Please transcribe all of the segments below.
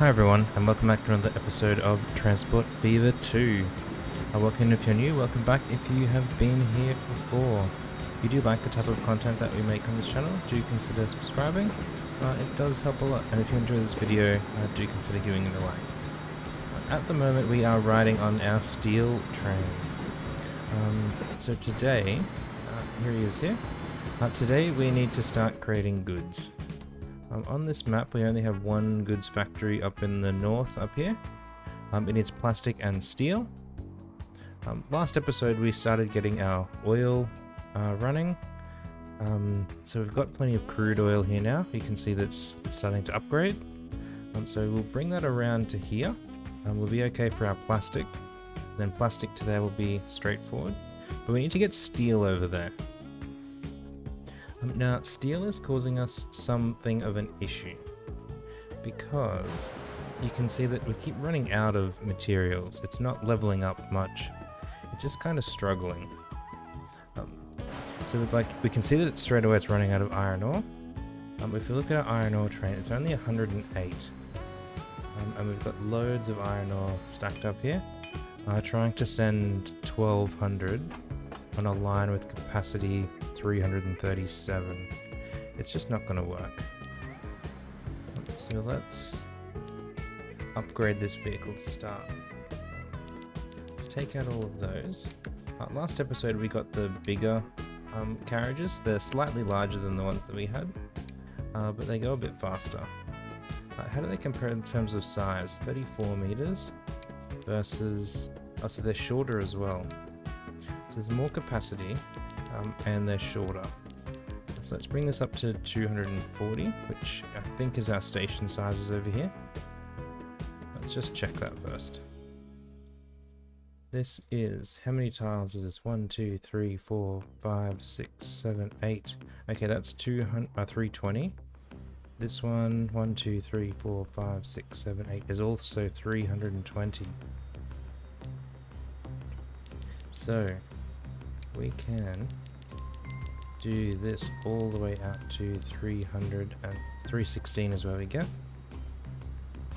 Hi everyone, and welcome back to another episode of Transport Fever 2. Welcome if you're new, welcome back if you have been here before. If you do like the type of content that we make on this channel, do consider subscribing. It does help a lot, and if you enjoy this video, do consider giving it a like. At the moment we are riding on our steel train. So today, here he is here. Today we need to start creating goods. On this map we only have one goods factory up in the north up here. It needs plastic and steel. Last episode we started getting our oil running. So we've got plenty of crude oil here now. You can see that's starting to upgrade. So we'll bring that around to here. We'll be okay for our plastic. Then plastic to there will be straightforward. But we need to get steel over there. Now, steel is causing us something of an issue, because you can see that we keep running out of materials. It's not leveling up much. It's just kind of struggling. So we can see that straight away it's running out of iron ore. If you look at our iron ore train, it's only 108. And we've got loads of iron ore stacked up here. Trying to send 1200 on a line with capacity 337. It's just not going to work. So let's upgrade this vehicle to start. Let's take out all of those. Last episode we got the bigger carriages. They're slightly larger than the ones that we had, but they go a bit faster. How do they compare in terms of size? 34 meters versus... oh, so they're shorter as well. So there's more capacity, and they're shorter. So let's bring this up to 240, which I think is our station sizes over here. Let's just check that first. This is, how many tiles is this? 1, 2, 3, 4, 5, 6, 7, 8. Okay, that's 320. This one, 1, 2, 3, 4, 5, 6, 7, 8 is also 320. So we can do this all the way out to 300 and 316 is where we get.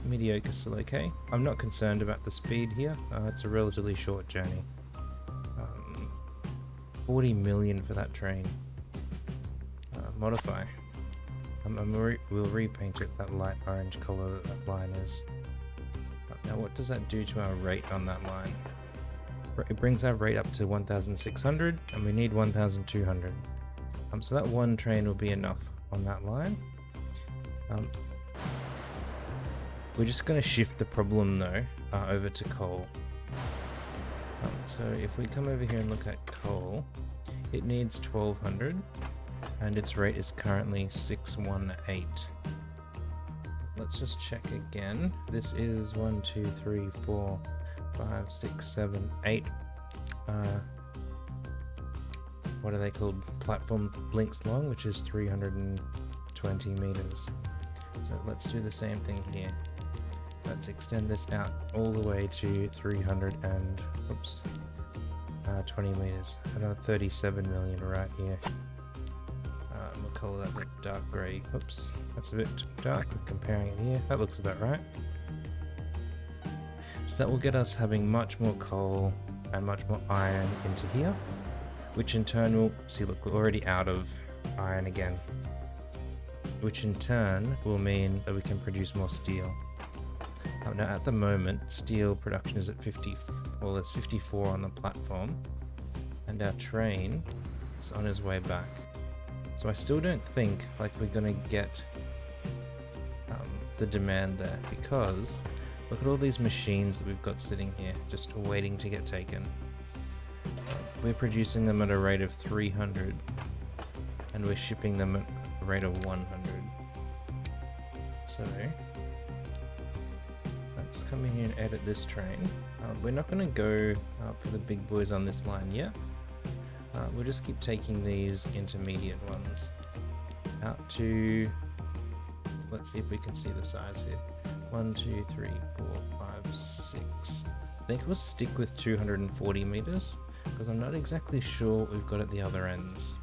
Mediocre still okay. I'm not concerned about the speed here. It's a relatively short journey. 40 million for that train. Modify. We'll repaint it that light orange color that line is. Now what does that do to our rate on that line? It brings our rate up to 1,600 and we need 1,200. So that one train will be enough on that line. We're just going to shift the problem though over to coal. So if we come over here and look at coal, it needs 1,200 and its rate is currently 618. Let's just check again. This is 1, 2, 3, 4, 5, 6, 7, 8. What are they called? Platform blinks long, which is 320 meters. So let's do the same thing here. Let's extend this out all the way to 320 meters. Another 37 million right here. We'll call that the dark grey. Oops, that's a bit dark. I'm comparing it here. That looks about right. So that will get us having much more coal and much more iron into here, which in turn will, see look, we're already out of iron again, which in turn will mean that we can produce more steel. Now at the moment, steel production is at 50, well there's 54 on the platform, and our train is on his way back. So I still don't think like we're gonna get the demand there, because look at all these machines that we've got sitting here, just waiting to get taken. We're producing them at a rate of 300, and we're shipping them at a rate of 100. So, let's come in here and edit this train. We're not going to go for the big boys on this line yet. We'll just keep taking these intermediate ones out to, let's see if we can see the size here. 1, 2, 3, 4, 5, 6. I think we'll stick with 240 meters, because I'm not exactly sure what we've got at the other ends.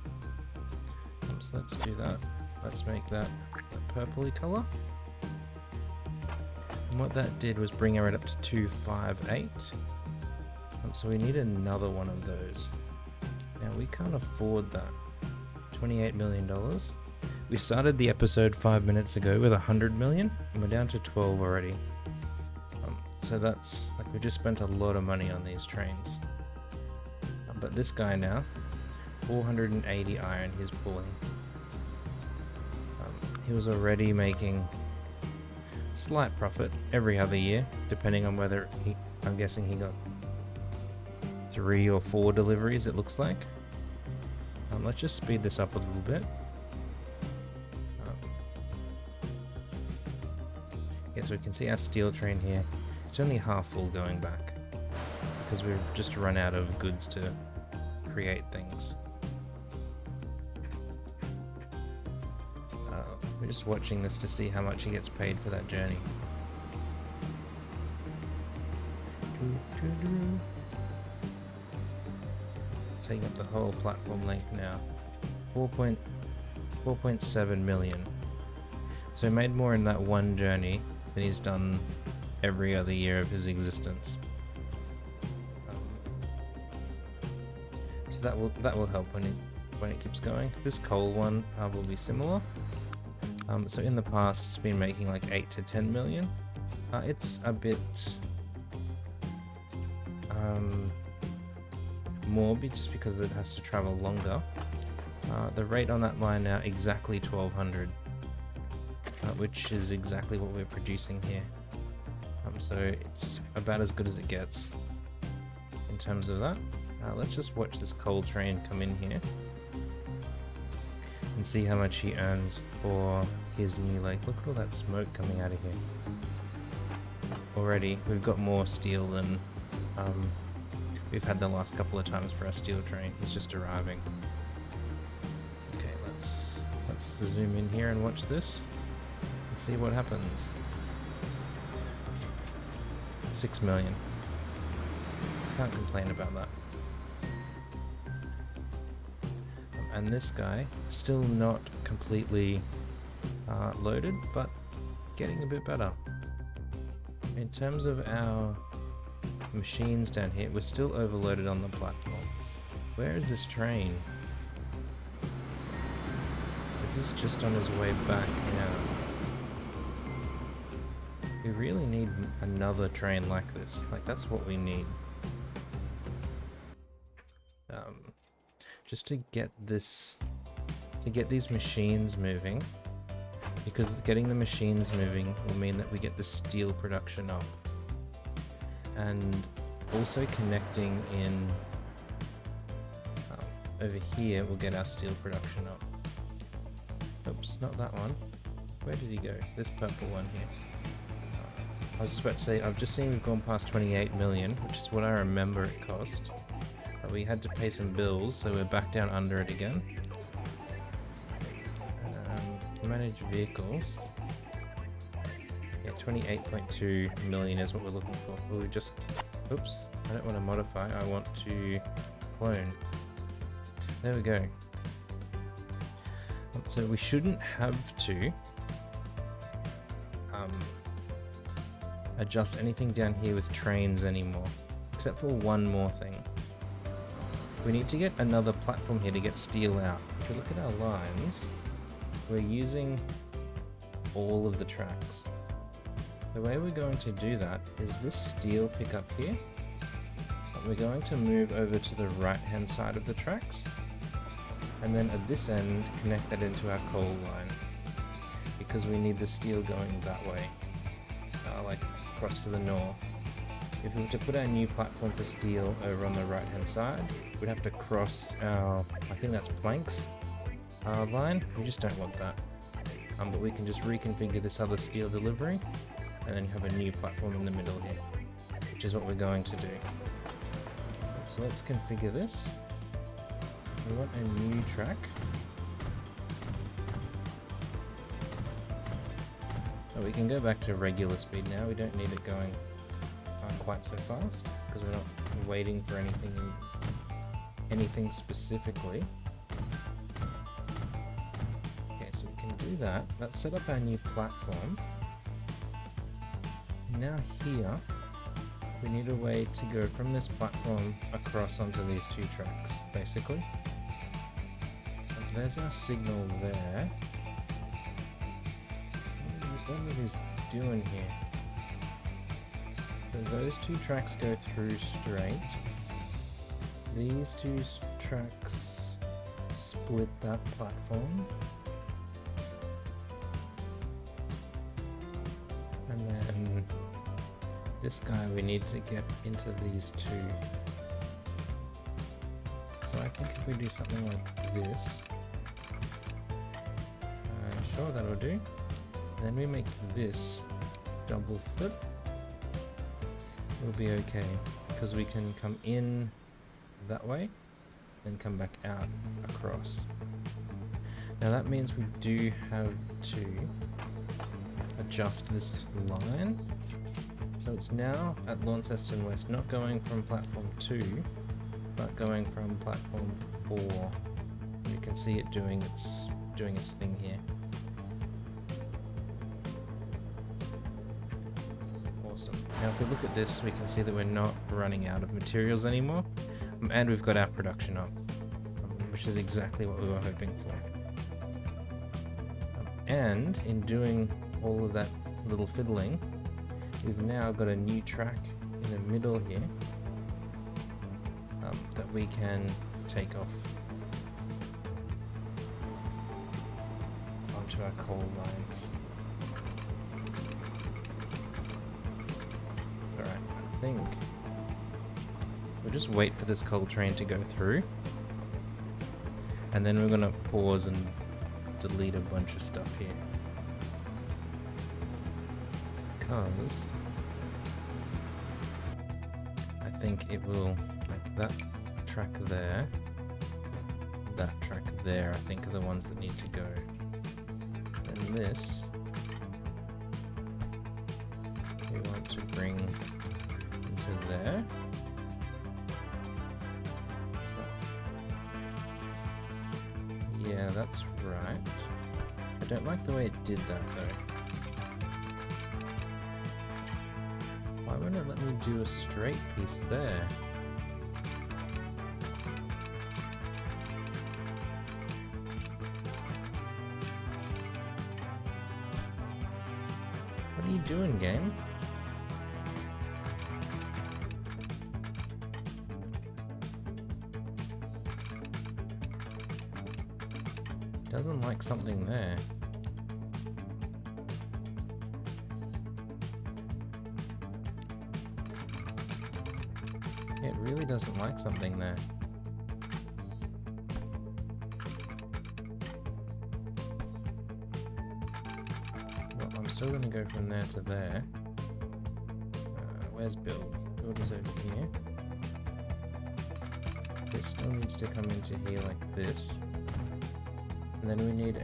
So let's do that. Let's make that a purpley color. And what that did was bring our rate up to 258. So we need another one of those. Now we can't afford that. $28 million. We started the episode 5 minutes ago with 100 million, and we're down to 12 already. So that's like we just spent a lot of money on these trains. But this guy now, 480 iron he's pulling. He was already making slight profit every other year, depending on whether I'm guessing he got 3 or 4 deliveries, it looks like. Let's just speed this up a little bit. Yeah, so we can see our steel train here. It's only half full going back because we've just run out of goods to create things. We're just watching this to see how much he gets paid for that journey. Taking up the whole platform length now. 4.7 million. So he made more in that one journey than he's done every other year of his existence. So that will help when it keeps going. This coal one will be similar. So in the past it's been making like 8 to 10 million. It's a bit more just because it has to travel longer. The rate on that line now exactly 1200, which is exactly what we're producing here. So it's about as good as it gets in terms of that. Let's just watch this coal train come in here and see how much he earns for his new lake. Look at all that smoke coming out of here. Already we've got more steel than we've had the last couple of times for our steel train. He's just arriving. Okay, let's zoom in here and watch this and see what happens. 6 million. Can't complain about that. And this guy, still not completely loaded, but getting a bit better. In terms of our machines down here, we're still overloaded on the platform. Where is this train? So he's just on his way back now. We really need another train like this. Like, that's what we need. Just to get these machines moving, because getting the machines moving will mean that we get the steel production up, and also connecting in over here will get our steel production up. Oops, not that one. Where did he go? This purple one here. I was just about to say, I've just seen we've gone past 28 million, which is what I remember it cost. But we had to pay some bills, so we're back down under it again. Manage vehicles. Yeah, 28.2 million is what we're looking for. We just... Oops, I don't want to modify, I want to clone. There we go. So we shouldn't have to adjust anything down here with trains anymore, except for one more thing. We need to get another platform here to get steel out. If you look at our lines, we're using all of the tracks. The way we're going to do that is this steel pickup here. We're going to move over to the right hand side of the tracks, and then at this end connect that into our coal line, because we need the steel going that way, like across to the north. If we were to put our new platform for steel over on the right hand side, we'd have to cross our, I think that's planks, line. We just don't want that. But we can just reconfigure this other steel delivery and then have a new platform in the middle here, which is what we're going to do. So let's configure this. We want a new track. So we can go back to regular speed now. We don't need it going quite so fast because we're not waiting for anything specifically. Okay, so we can do that. Let's set up our new platform. now here, we need a way to go from this platform across onto these two tracks, basically. And there's our signal there. What are these doing here? So those two tracks go through straight. These two tracks split that platform. And then this guy, we need to get into these two. So I think if we do something like this, sure, that'll do. And then we make this double flip. We'll be okay because we can come in that way and come back out across. Now that means we do have to adjust this line. So it's now at Launceston West, not going from platform 2, but going from platform 4. You can see it doing its thing here. Awesome. Now if we look at this, we can see that we're not running out of materials anymore, and we've got our production up, which is exactly what we were hoping for. And in doing all of that little fiddling, we've now got a new track in the middle here that we can take off onto our coal lines. Alright, I think we'll just wait for this coal train to go through, and then we're going to pause and delete a bunch of stuff here. Because I think it will, like that track there, that track there, I think are the ones that need to go. And this, we want to bring into there. What's that? Yeah, that's right. I don't like the way it did that though. Why wouldn't it let me do a straight piece there? What are you doing, game? Doesn't like something there. It really doesn't like something there. Well, I'm still going to go from there to there. Where's build? Build is over here. This still needs to come into here like this. And then we need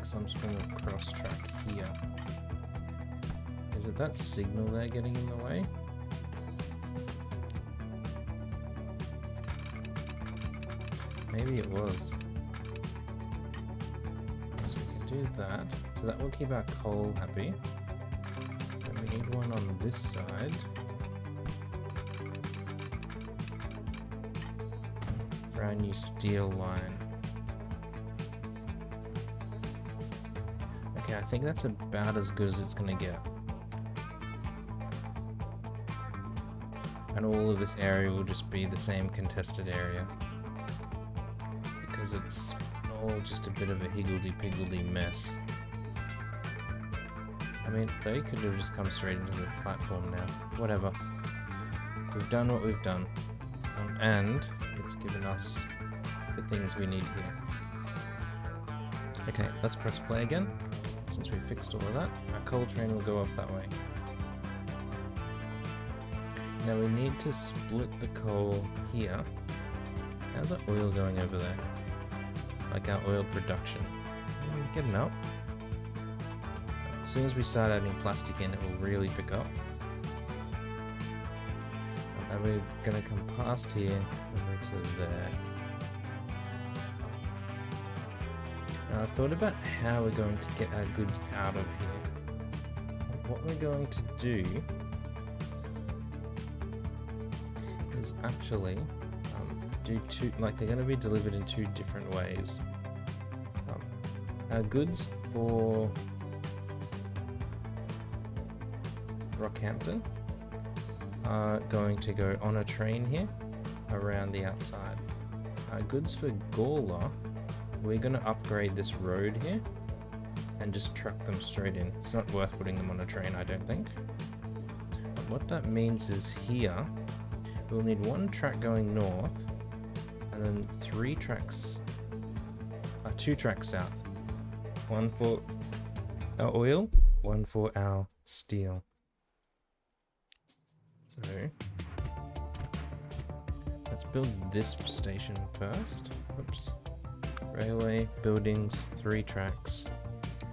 some sort of cross track here. Is it that signal there getting in the way? Maybe it was. So we can do that. So that will keep our coal happy. Then we need one on this side. For our new steel line. Okay, I think that's about as good as it's going to get. And all of this area will just be the same contested area. Because it's all just a bit of a higgledy-piggledy mess. I mean, they could have just come straight into the platform now. Whatever. We've done what we've done. And it's given us the things we need here. Okay, let's press play again. Since we fixed all of that, our coal train will go off that way. Now we need to split the coal here. How's the oil going over there? Like our oil production. Getting up. As soon as we start adding plastic in, it will really pick up. And we're going to come past here over to there. Now I've thought about how we're going to get our goods out of here. what we're going to do is actually do two, like they're going to be delivered in two different ways. Our goods for Rockhampton are going to go on a train here around the outside. Our goods for Gawler, we're going to upgrade this road here and just truck them straight in. It's not worth putting them on a train, I don't think. But what that means is here we'll need one track going north and then two tracks south. One for our oil, one for our steel. So let's build this station first. Oops. Railway, buildings, 3 tracks.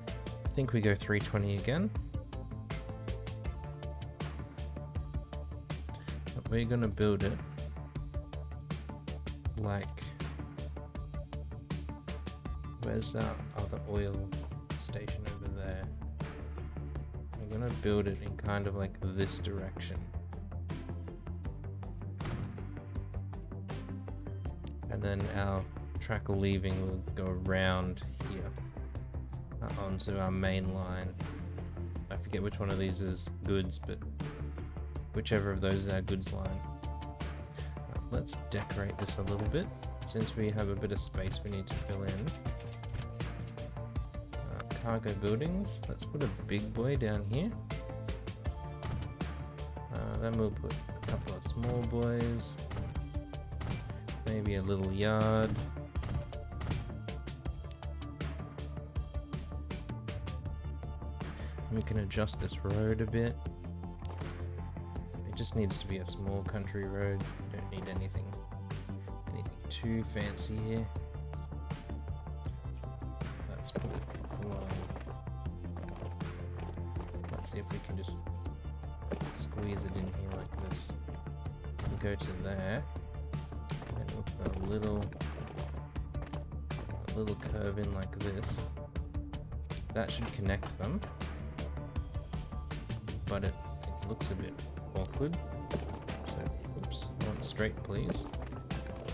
I think we go 320 again. But we're gonna build it like, where's that other oil station over there? We're gonna build it in kind of like this direction. And then our track leaving will go around here onto our main line. I forget which one of these is goods, but whichever of those is our goods line. Let's decorate this a little bit, since we have a bit of space we need to fill in. Cargo buildings, let's put a big boy down here. Then we'll put a couple of small boys. Maybe a little yard. We can adjust this road a bit. It just needs to be a small country road. Don't need anything too fancy here. Let's put it along. Let's see if we can just squeeze it in here like this. We'll go to there, and we'll put a little curve in like this. That should connect them, but it looks a bit awkward. So, oops, I want straight, please.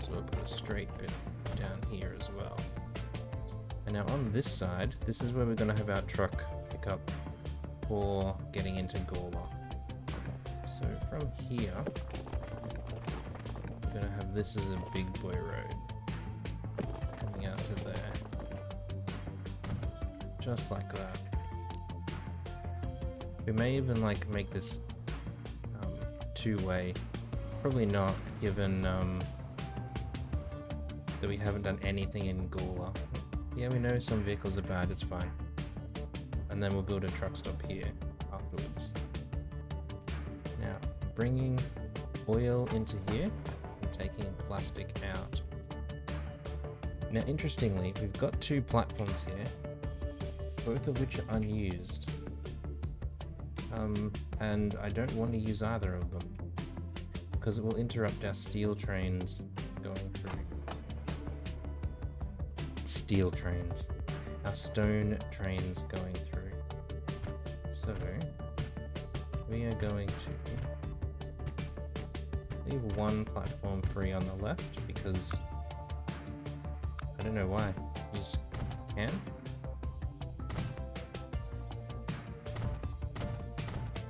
So we'll put a straight bit down here as well. And now on this side, this is where we're going to have our truck pick up for getting into Gawler. So from here, we're going to have this as a big boy road coming out to there, just like that. We may even like make this two-way. Probably not, given that we haven't done anything in Gawler. Yeah, we know some vehicles are bad, it's fine. And then we'll build a truck stop here afterwards. Now, bringing oil into here and taking plastic out. Now, interestingly, we've got 2 platforms here, both of which are unused. And I don't want to use either of them, because it will interrupt our steel trains going through. Steel trains. Our stone trains going through. So, we are going to leave 1 platform free on the left, because I don't know why. You just can.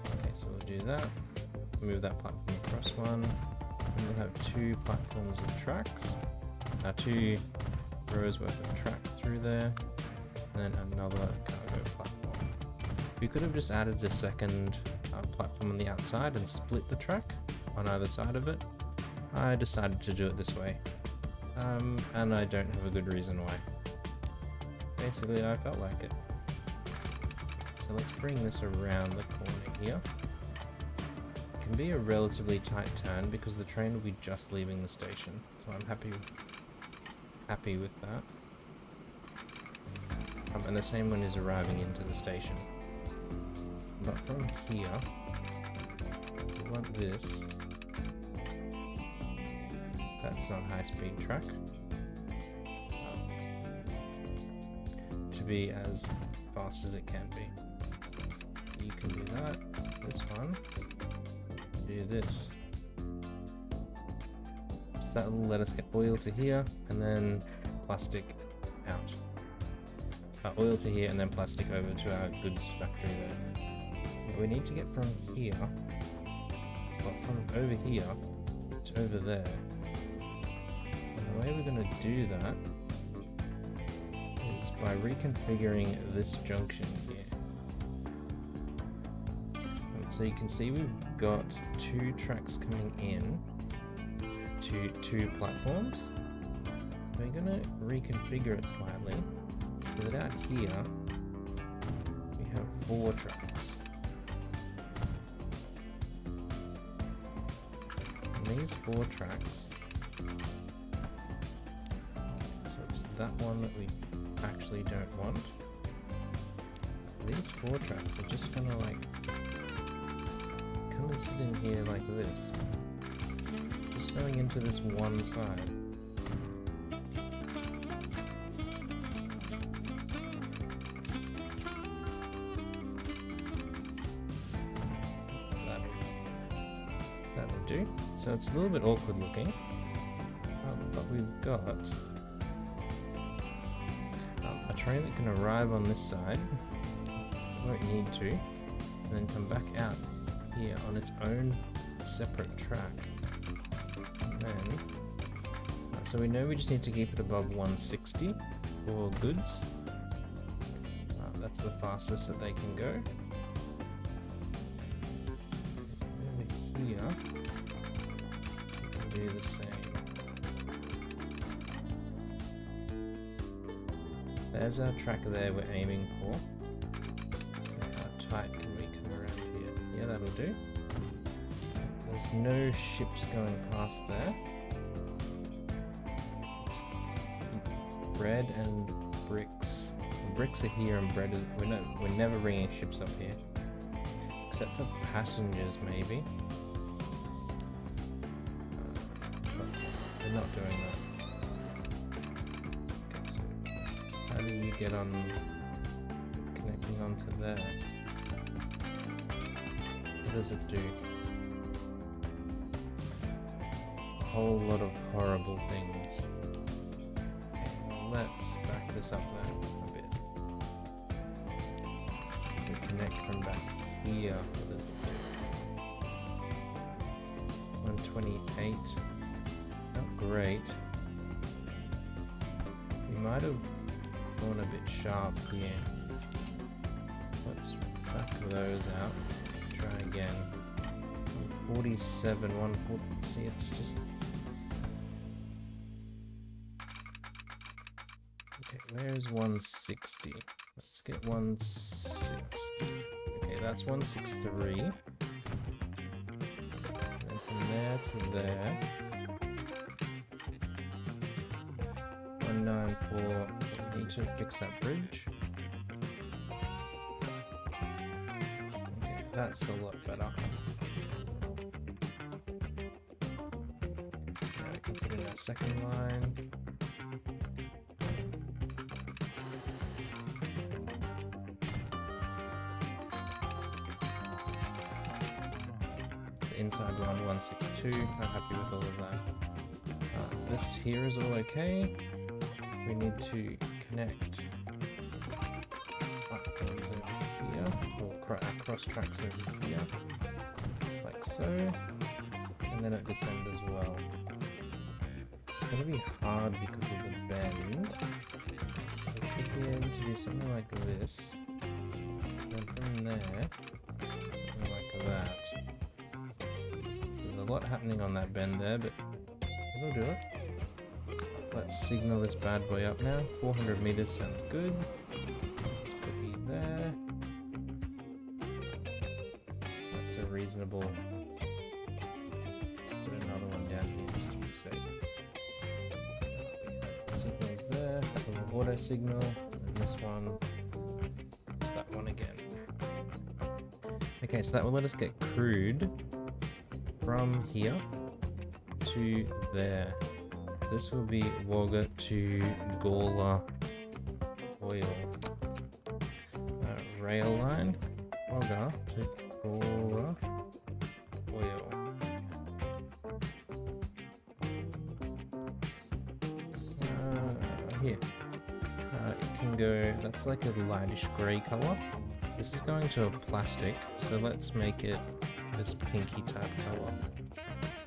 Okay, so we'll do that. Move that platform across 1. And we'll have 2 platforms of tracks. 2 rows worth of tracks through there. And then another cargo platform. We could have just added a second platform on the outside and split the track on either side of it. I decided to do it this way. And I don't have a good reason why. Basically, I felt like it. So let's bring this around the corner here. It can be a relatively tight turn because the train will be just leaving the station. So I'm happy with that. And the same one is arriving into the station. But from here, we want this. That's not high-speed track. To be as fast as it can be. You can do that. this one, do this. So that will let us get oil to here, and then plastic out. Oil to here, and then plastic over to our goods factory there. But we need to get from here, well, from over here to over there. And the way we're going to do that is by reconfiguring this junction here. So you can see we've got 2 tracks coming in to 2 platforms. We're going to reconfigure it slightly so that out here we have 4 tracks. And these 4 tracks, so it's that one that we actually don't want. These 4 tracks are just going to like come and sit in here like this, just going into this one side. That'll do. So it's a little bit awkward looking, but we've got a train that can arrive on this side, won't need to, and then come back out here on its own separate track. And then, so we know we just need to keep it above 160 for goods. That's the fastest that they can go. Over here, we can do the same. There's our track there we're aiming for. So how tight can we come around here? Yeah, that'll do. There's no ships going past there. It's bread and bricks. The bricks are here and bread is... We're never bringing ships up here. Except for passengers, maybe. But we're not doing that. How do you get on, connecting onto there? What does it do? A whole lot of horrible things. Okay, well, let's back this up then a bit. We connect from back here. What does it do? 128. Not great. We might have gone a bit sharp here. Let's back those out. Try again. 147, 140. See, it's just. Okay, where's 160? Let's get 160. Okay, that's 163. And then from there to there. 194. Need to fix that bridge. Okay, that's a lot better. Now we can put in our second line. The inside one, 162. Not happy with all of that. This here is all okay. We need to connect platforms over here, or cross tracks over here, like so, and then at this end as well. It's going to be hard because of the bend. We should be able to do something like this, and then from there, something like that. There's a lot happening on that bend there, but it'll do it. Let's signal this bad boy up now. 400 meters sounds good. Let's put E there. That's a reasonable. Let's put another one down here just to be safe. Signals there. That little auto signal. And this one. That one again. Okay, so that will let us get crude from here to there. This will be Wagga to Gawler oil rail line. Wagga to Gawler here. It can go, that's like a lightish grey colour. This is going to a plastic, so let's make it this pinky type colour.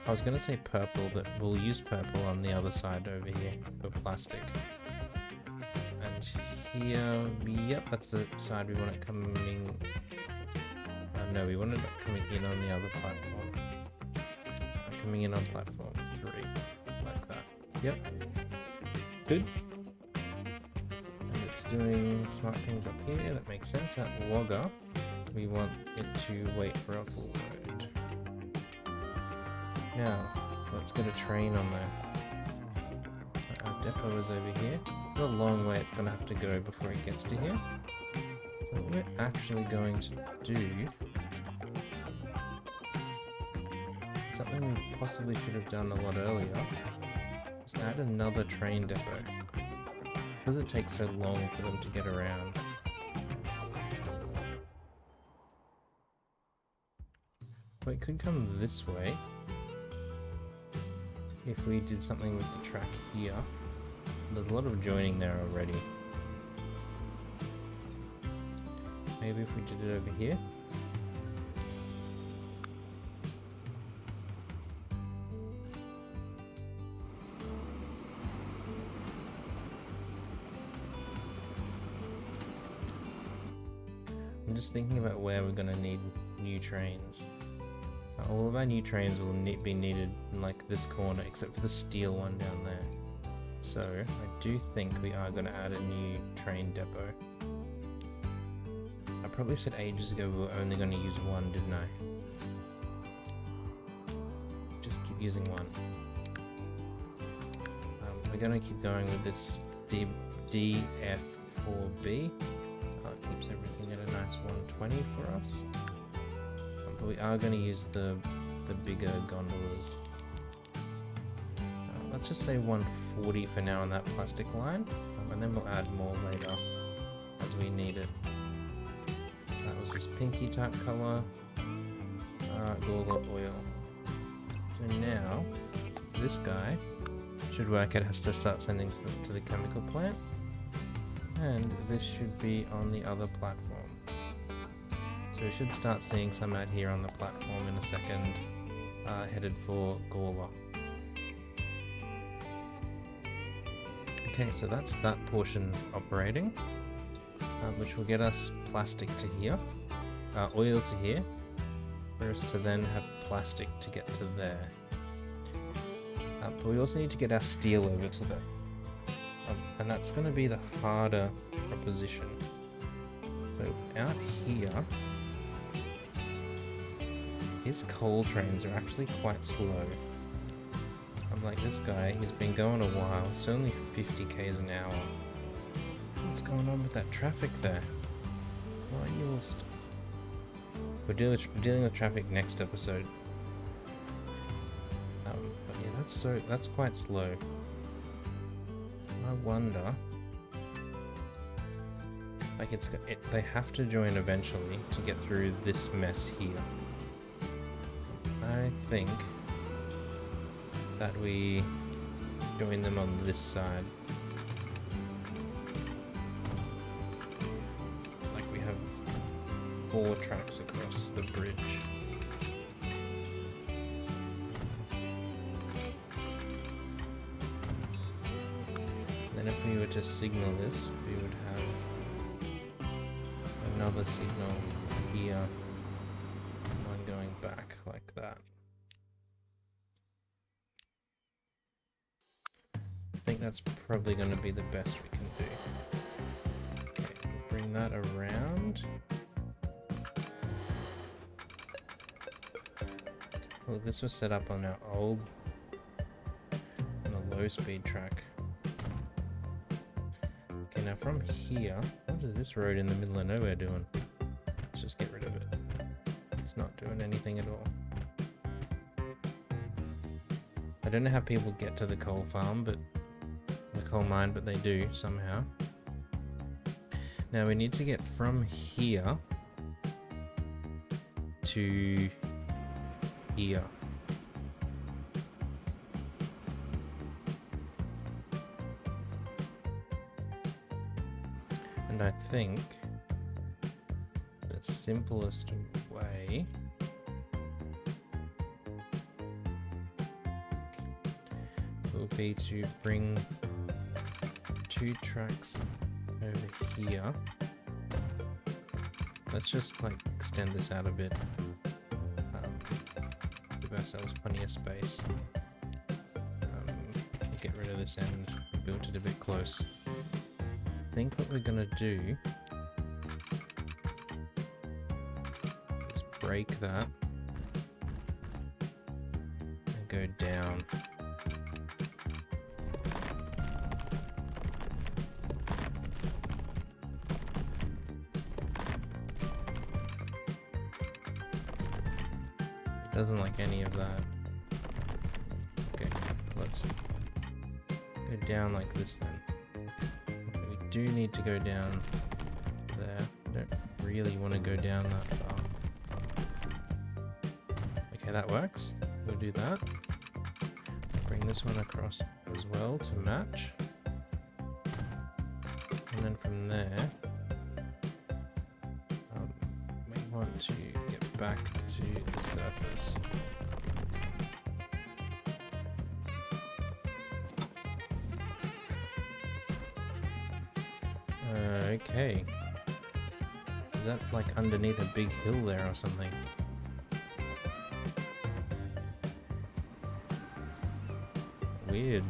I was going to say purple, but we'll use purple on the other side over here for plastic. And here, yep, that's the side we want it coming... no, we wanted it coming in on the other platform. Coming in on platform 3, like that. Yep. Good. And it's doing smart things up here, that makes sense. At logger, we want it to wait for a full load. Now, let's get a train on there. Our depot is over here. It's a long way it's going to have to go before it gets to here. So what we're actually going to do... something we possibly should have done a lot earlier is add another train depot. Because it takes so long for them to get around. Well, it could come this way if we did something with the track here. There's a lot of joining there already. Maybe if we did it over here. I'm just thinking about where we're going to need new trains. All of our new trains will be needed in like this corner, except for the steel one down there. So I do think we are going to add a new train depot. I probably said ages ago we were only going to use one, didn't I? Just keep using one. We're going to keep going with this DF4B. Keeps everything at a nice 120 for us. But we are going to use the bigger gondolas. Let's just say 140 for now on that plastic line, and then we'll add more later as we need it. That was this pinky type colour, Gawler oil. So now, this guy should work. It has to start sending stuff to the chemical plant. And this should be on the other platform. So we should start seeing some out here on the platform in a second, headed for Gawler. Okay, so that's that portion operating, which will get us plastic to here, oil to here, for us to then have plastic to get to there. But we also need to get our steel over to there. And that's going to be the harder proposition. So out here, his coal trains are actually quite slow. Unlike this guy, he's been going a while. It's only 50 k's an hour. What's going on with that traffic there? Why are you all We're dealing with traffic next episode. But yeah, that's quite slow. I wonder, like they have to join eventually to get through this mess here. I think that we join them on this side. Like we have 4 tracks across the bridge. And if we were to signal this, we would have another signal here, one going back like that. I think that's probably going to be the best we can do. Okay, bring that around. Well, this was set up on our old, on a low-speed track. Okay, now from here, what is this road in the middle of nowhere doing? Let's just get rid of it. It's not doing anything at all. I don't know how people get to the coal farm, but the coal mine, but they do somehow. Now we need to get from here to here. think the simplest way will be to bring 2 tracks over here. Let's just like extend this out a bit. Give ourselves plenty of space. Get rid of this end and build it a bit close. I think what we're gonna do is break that and go down. It doesn't like any of that. Okay, let's go down like this then. Okay, we do need to go down there. I don't really want to go down that far. Okay, that works. We'll do that. Bring this one across as well to match. And then from there, we want to get back to the surface. Okay. Is that like underneath a big hill there or something? Weird.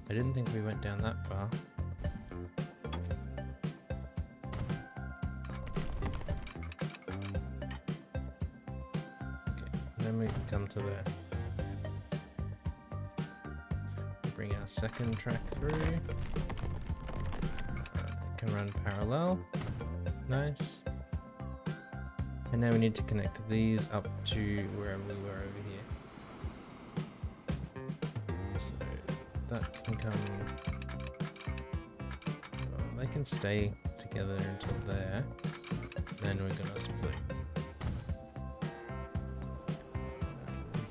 I didn't think we went down that far. Okay, then we come to there. Bring our second track through. Run parallel. Nice. And now we need to connect these up to wherever we were over here. So that can come... well, they can stay together until there. Then we're gonna split.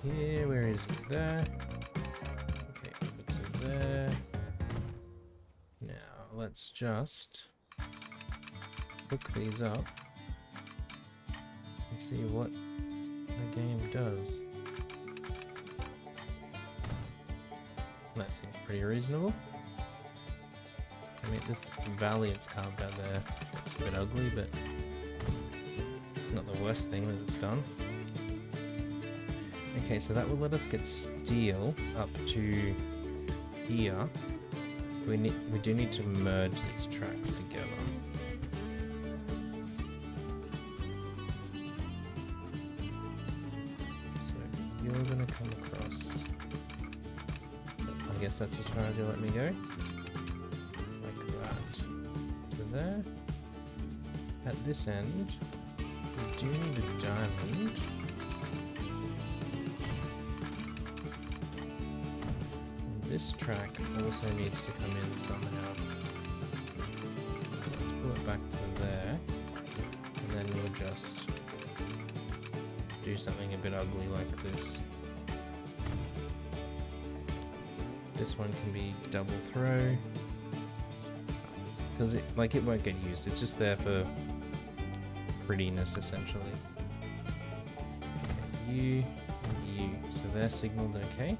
Here, where is it? There. Okay, over to there. Now let's just hook these up and see what the game does. That seems pretty reasonable. I mean, this valley it's carved out there looks a bit ugly, but it's not the worst thing that it's done. Okay, so that will let us get steel up to here. We do need to merge these tracks together. So you're gonna come across. I guess that's as far as you'll let me go. Like that. To there. At this end, we do need a diamond. This track also needs to come in somehow. Let's pull it back to there, and then we'll just do something a bit ugly like this. This one can be double throw, because it won't get used. It's just there for prettiness essentially. Okay, you, and you. So they're signaled okay.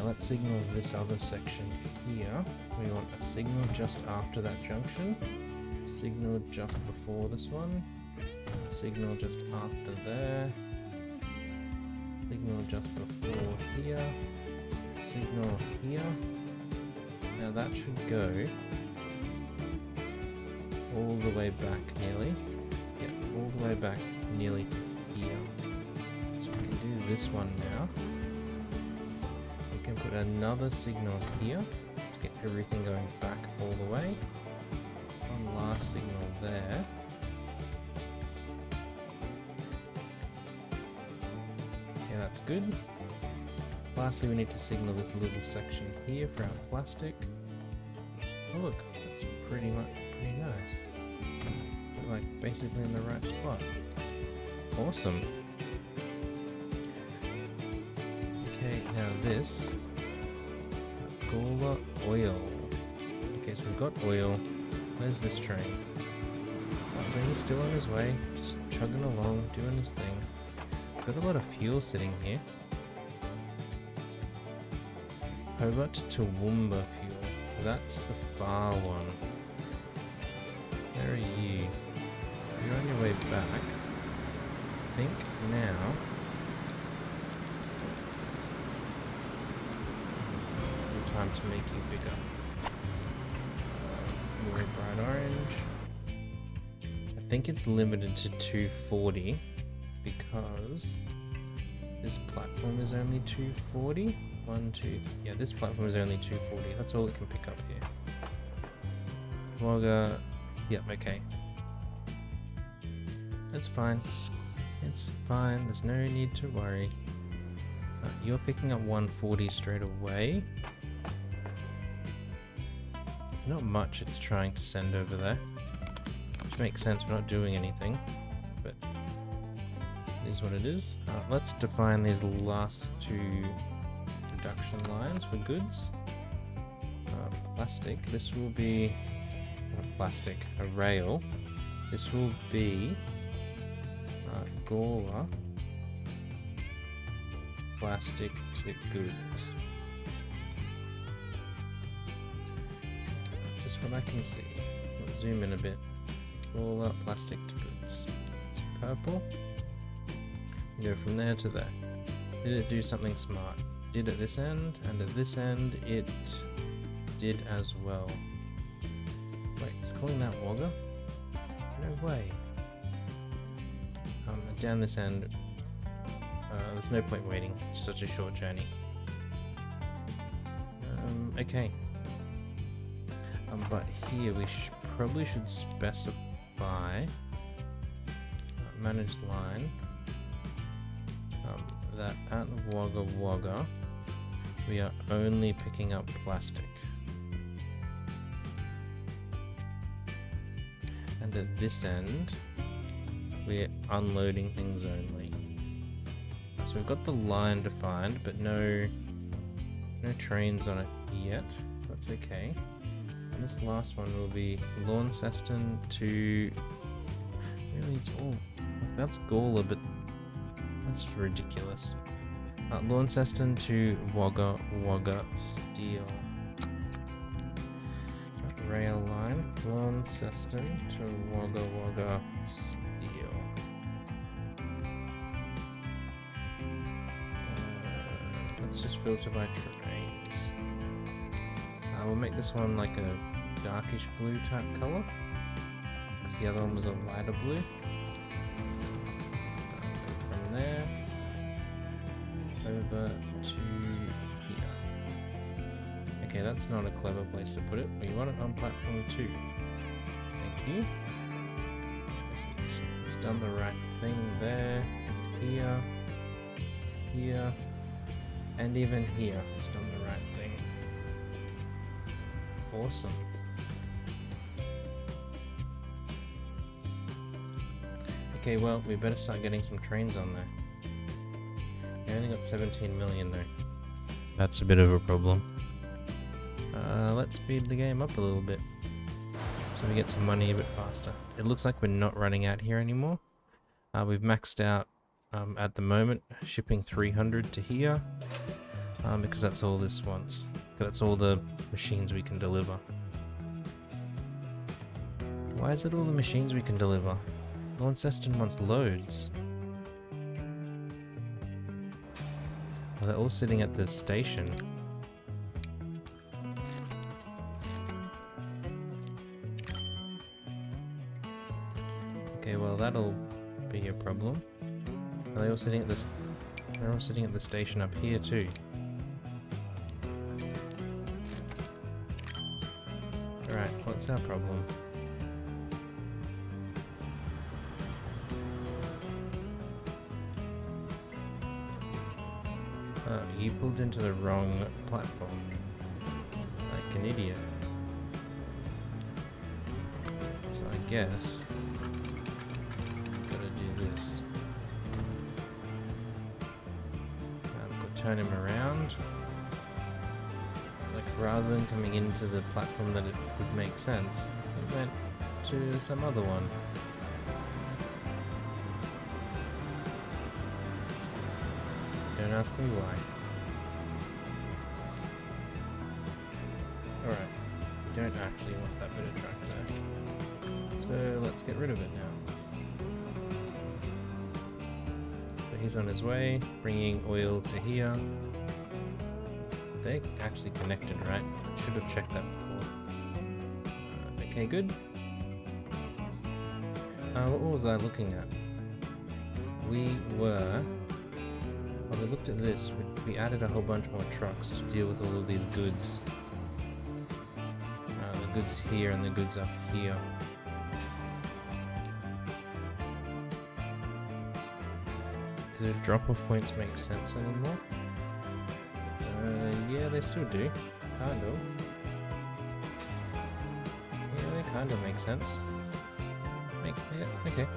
Let's signal this other section here. We want a signal just after that junction, signal just before this one, signal just after there, signal just before here, signal here. Now that should go all the way back nearly. Yeah, all the way back nearly to here. So we can do this one now. Can put another signal here to get everything going back all the way. One last signal there. Okay, that's good. Lastly, we need to signal this little section here for our plastic. Oh look, that's pretty nice. We're like basically in the right spot. Awesome. Okay, now this Gola oil. Okay, so we've got oil. Where's this train? Oh, so he's still on his way, just chugging along, doing his thing. Got a lot of fuel sitting here. Hobart to Toowoomba fuel. That's the far one. Where are you? You're on your way back. I think now. Good time to make you bigger. Very bright orange. I think it's limited to 240 because this platform is only 240. 1, 2, 3. Yeah, this platform is only 240. That's all it can pick up here. Wagga. Yep, okay. That's fine. It's fine. There's no need to worry. You're picking up 140 straight away. There's not much it's trying to send over there. Which makes sense. We're not doing anything. But it is what it is. Let's define these last two production lines for goods. Plastic. This will be plastic. A rail. This will be Gawler plastic to goods. Just what I can see. Let's zoom in a bit. Gawler plastic to goods. It's purple. Go from there to there. Did it do something smart? Did at this end, and at this end it did as well. Wait, it's calling that Wagga? No way. Down this end, there's no point waiting. It's such a short journey. Okay. But here we probably should specify managed line that at Wagga Wagga we are only picking up plastic. And at this end, we're unloading things only. So we've got the line defined, but no trains on it yet. That's okay. And this last one will be Launceston to... Really, it's all... That's Gawler, but that's ridiculous. Launceston to Wagga Wagga Steel. Rail line. Launceston to Wagga Wagga Steel. Let's just filter by trains. We'll make this one like a darkish blue type color, because the other one was a lighter blue. From there over to here. Okay, that's not a clever place to put it. We want it on platform 2. Thank you. It's done the right thing there. Here. Here. And even here, it's done the right thing. Awesome. Okay, well, we better start getting some trains on there. We only got 17 million though. That's a bit of a problem. Let's speed the game up a little bit, so we get some money a bit faster. It looks like we're not running out here anymore. We've maxed out at the moment, shipping 300 to here. Because that's all this wants. That's all the machines we can deliver. Why is it all the machines we can deliver? Launceston wants loads. Well, they're all sitting at the station. Okay, well that'll be a problem. Are they all sitting at this? They're all sitting at the station up here too. Alright, what's our problem? Oh, you pulled into the wrong platform. Like an idiot. So I guess... gotta do this. Turn him around. Like rather than coming into the platform that it would make sense, it went to some other one. Don't ask me why. Alright, we don't actually want that bit of track there. So let's get rid of it now. So he's on his way, bringing oil to here. They actually connected, right? Should have checked that before. Okay, good. What was I looking at? We looked at this. We added a whole bunch more trucks to deal with all of these goods. The goods here and the goods up here. Do drop-off points make sense anymore? Yeah, they still do. Kind of. Yeah, they kind of make sense. Yeah, okay.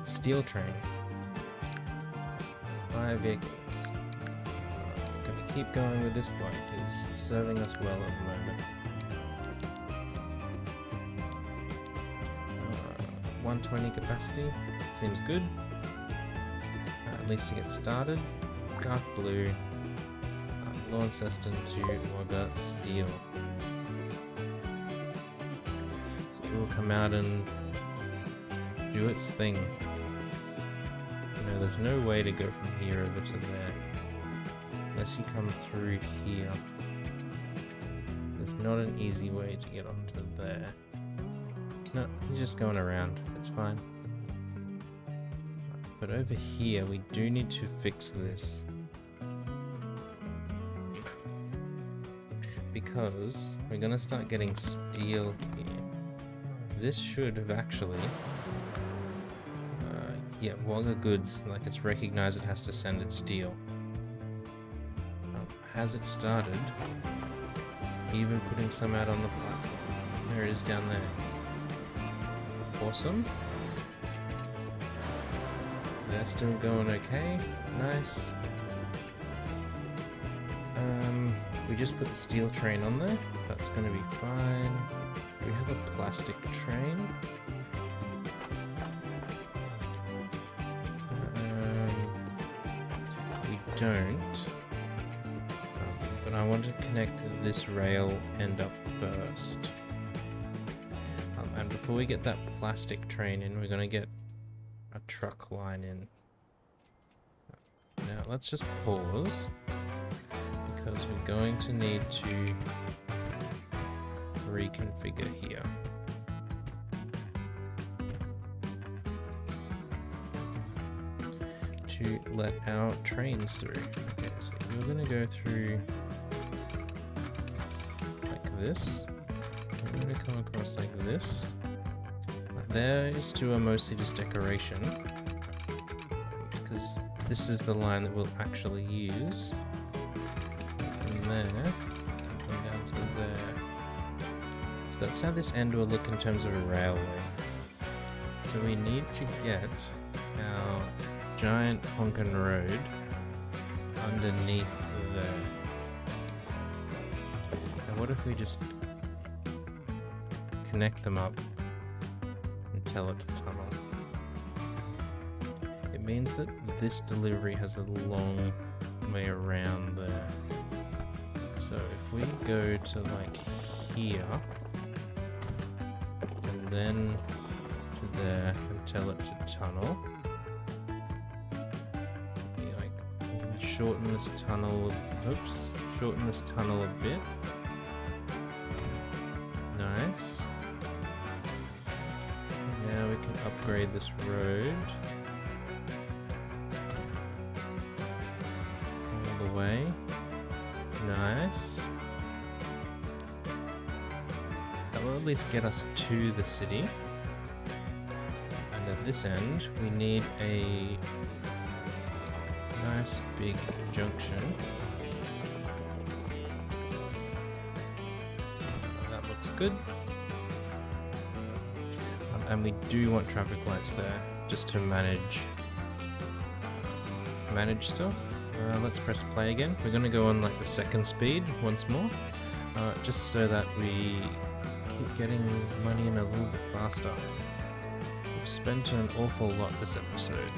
Steel train. 5 vehicles. Gonna keep going with this bloke. He's serving us well at the moment. 120 capacity. Seems good. At least to get started. Dark blue. Launceston to Wagga steel. So it will come out and do its thing. You know, there's no way to go from here over to there. Unless you come through here. There's not an easy way to get onto there. No, he's just going around. It's fine. But over here, we do need to fix this. Because we're going to start getting steel here. This should have actually... yeah, Wagga Goods, like it's recognized it has to send its steel. Has it started? Even putting some out on the platform. There it is down there. Awesome. They're still going okay. Nice. We just put the steel train on there. That's going to be fine. We have a plastic train. We don't. But I want to connect this rail end up first. And before we get that plastic train in, we're going to get a truck line in. Now let's just pause, because we're going to need to reconfigure here. To let our trains through. Okay, so you're going to go through like this. You're going to come across like this. Those two are mostly just decoration, because this is the line that we'll actually use. From there, come down to there. So that's how this end will look in terms of a railway. So we need to get our giant honkin' road underneath there. Now what if we just connect them up and tell it to tunnel? It means that this delivery has a long way around there. So if we go to like here and then to there and tell it to tunnel, shorten this tunnel, shorten this tunnel a bit. Nice. Now we can upgrade this road all the way. Nice. That will at least get us to the city. And at this end, we need a nice big junction. That looks good. And we do want traffic lights there just to manage stuff. Let's press play again. We're going to go on like the second speed once more, just so that we keep getting money in a little bit faster. We've spent an awful lot this episode.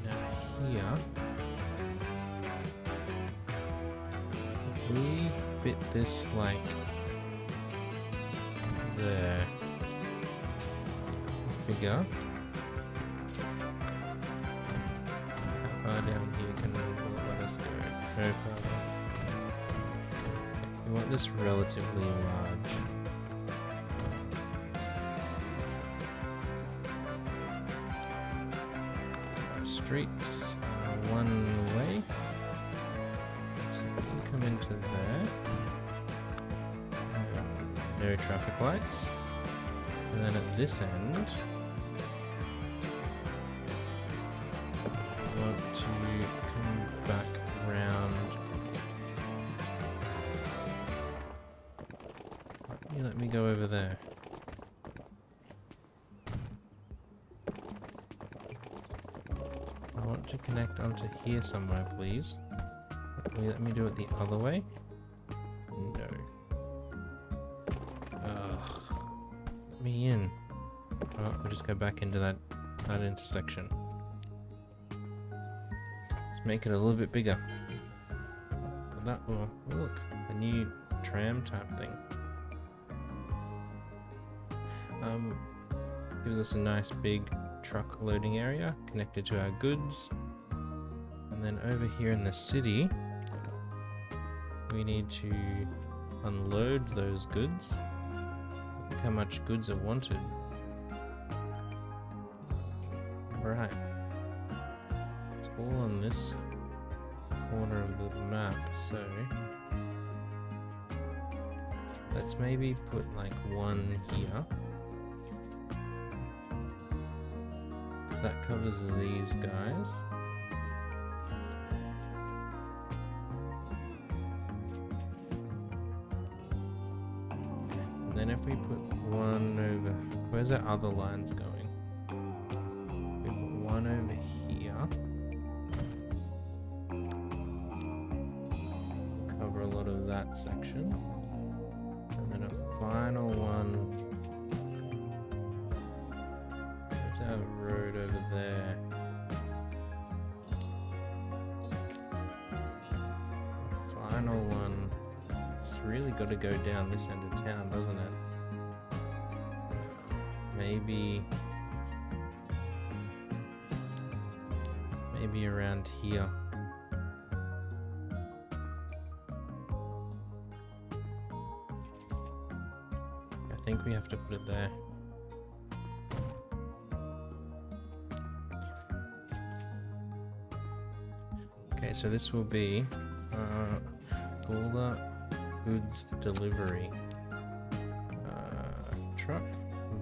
Now here, if we fit this like there, figure. Down here can let us go no further. We want this relatively large. Streets are one way, so we can come into there. No traffic lights, and then at this end want to come back round. You let me go over there. I want to connect onto here somewhere, please. Will you let me do it the other way? No. Ugh. Let me in. Oh, we'll just go back into that intersection. Make it a little bit bigger. But that will look, a new tram type thing. Gives us a nice big truck loading area connected to our goods. And then over here in the city, we need to unload those goods. Look how much goods are wanted. Right. It's all on this corner of the map, so let's maybe put like one here. Because that covers these guys. And then if we put one over, where's our other lines going? We put one over here. Cover a lot of that section. And then a final one. Let's have a road over there. A final one. It's really got to go down this end of town, doesn't it? Maybe around here. I think we have to put it there. Okay, so this will be Gawler goods delivery. Truck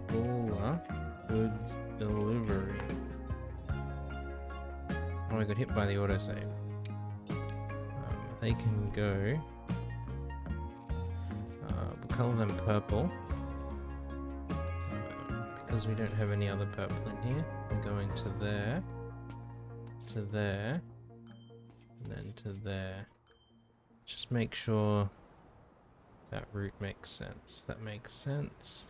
Gawler goods delivery. Oh, I got hit by the autosave. They can go. We'll color them purple. Because we don't have any other purple in here. We're going to there. To there. And then to there. Just make sure that route makes sense. That makes sense.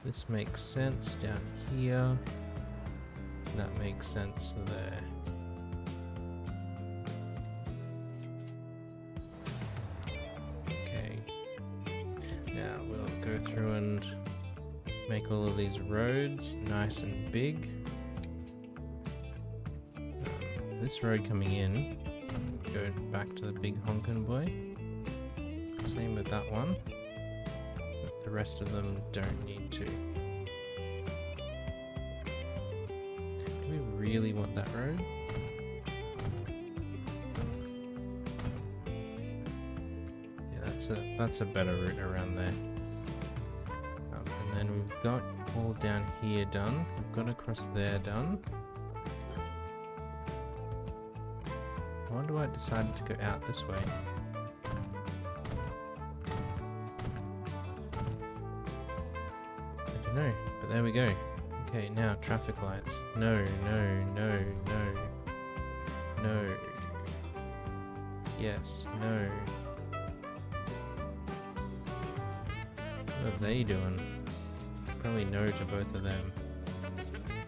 This makes sense down here. That makes sense there. Okay. Now we'll go through and make all of these roads nice and big. This road coming in, go back to the big honkin' boy. Same with that one. But the rest of them don't need to. Do we really want that road? Yeah, that's a better route around there. And then we've got all down here done. We've got across there done. I wonder why I decided to go out this way. I don't know, but there we go. Okay, now traffic lights. No, no, no, no. No. Yes, no. What are they doing? Probably no to both of them.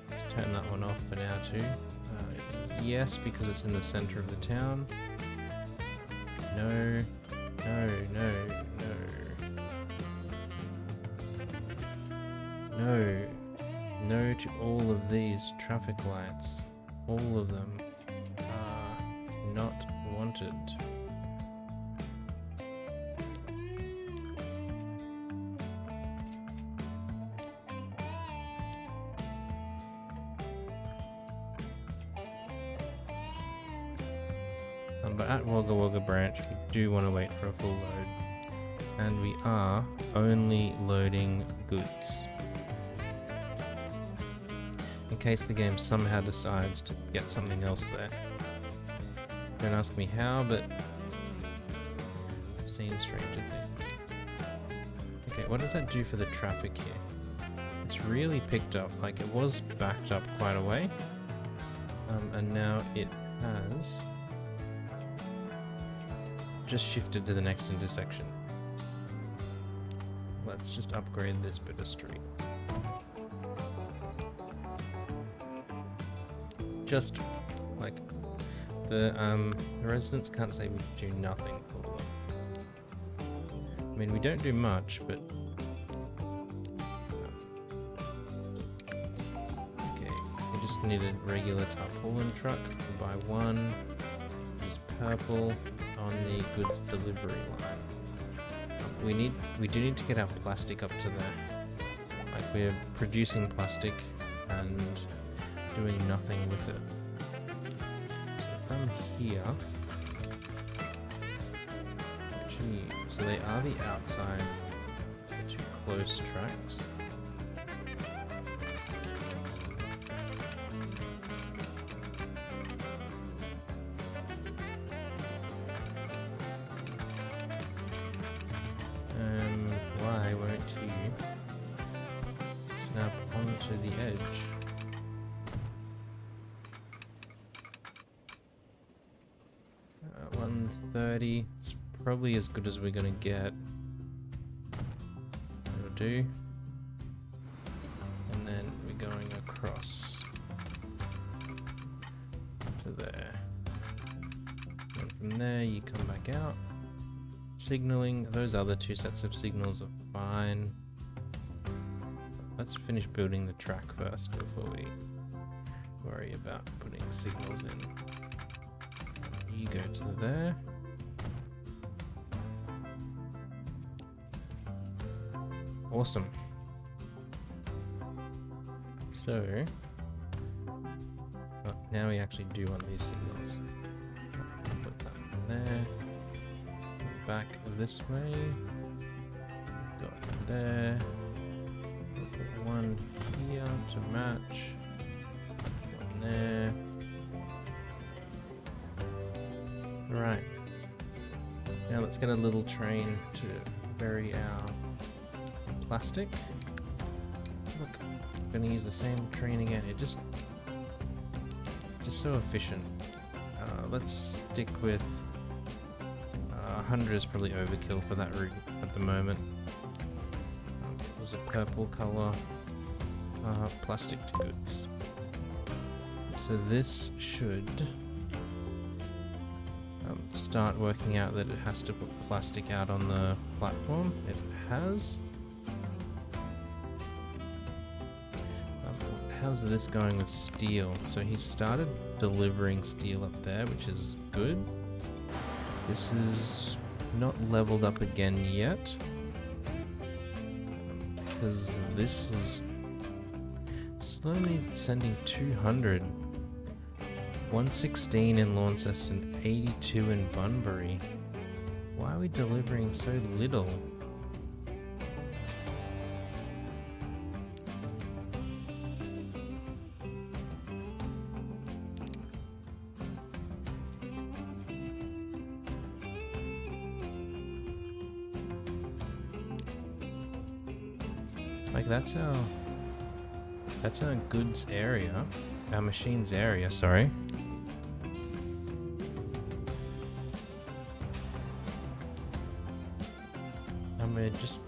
Let's turn that one off for now too. Yes, because it's in the center of the town. No. No, no, no. No. No to all of these traffic lights. All of them are not wanted. But at Wagga Wagga branch, we do want to wait for a full load. And we are only loading goods. In case the game somehow decides to get something else there. Don't ask me how, but I've seen stranger things. Okay, what does that do for the traffic here? It's really picked up, like it was backed up quite a way. And now it has just shifted to the next intersection. Let's just upgrade this bit of street. Just like the residents can't say we do nothing for them. I mean, we don't do much, but okay, we just need a regular tarpaulin truck. We'll buy one. Use purple on the goods delivery line. We do need to get our plastic up to there. Like we're producing plastic and doing nothing with it. So from here, so they are the outside, the two close tracks. Why won't you snap onto the edge? Uh, 130. It's probably as good as we're gonna get. That'll do. And then we're going across to there. And from there you come back out. Signaling, those other two sets of signals are fine. Let's finish building the track first before we worry about putting signals in. You go to there. Awesome. So, now we actually do want these signals. Put that in there. Back this way. Go there. We'll put one here to match. One there. Right. Now let's get a little train to bury our plastic. Look, I'm gonna use the same train again. It just so efficient. Let's stick with 100 is probably overkill for that route at the moment. It was a purple color, plastic to goods. So this should start working out that it has to put plastic out on the platform. It has. How's this going with steel? So he started delivering steel up there, which is good. This is not leveled up again yet, because this is slowly sending 200. 116 in Launceston, 82 in Bunbury. Why are we delivering so little? Like that's our That's our goods area. Our machines area, sorry. And we're just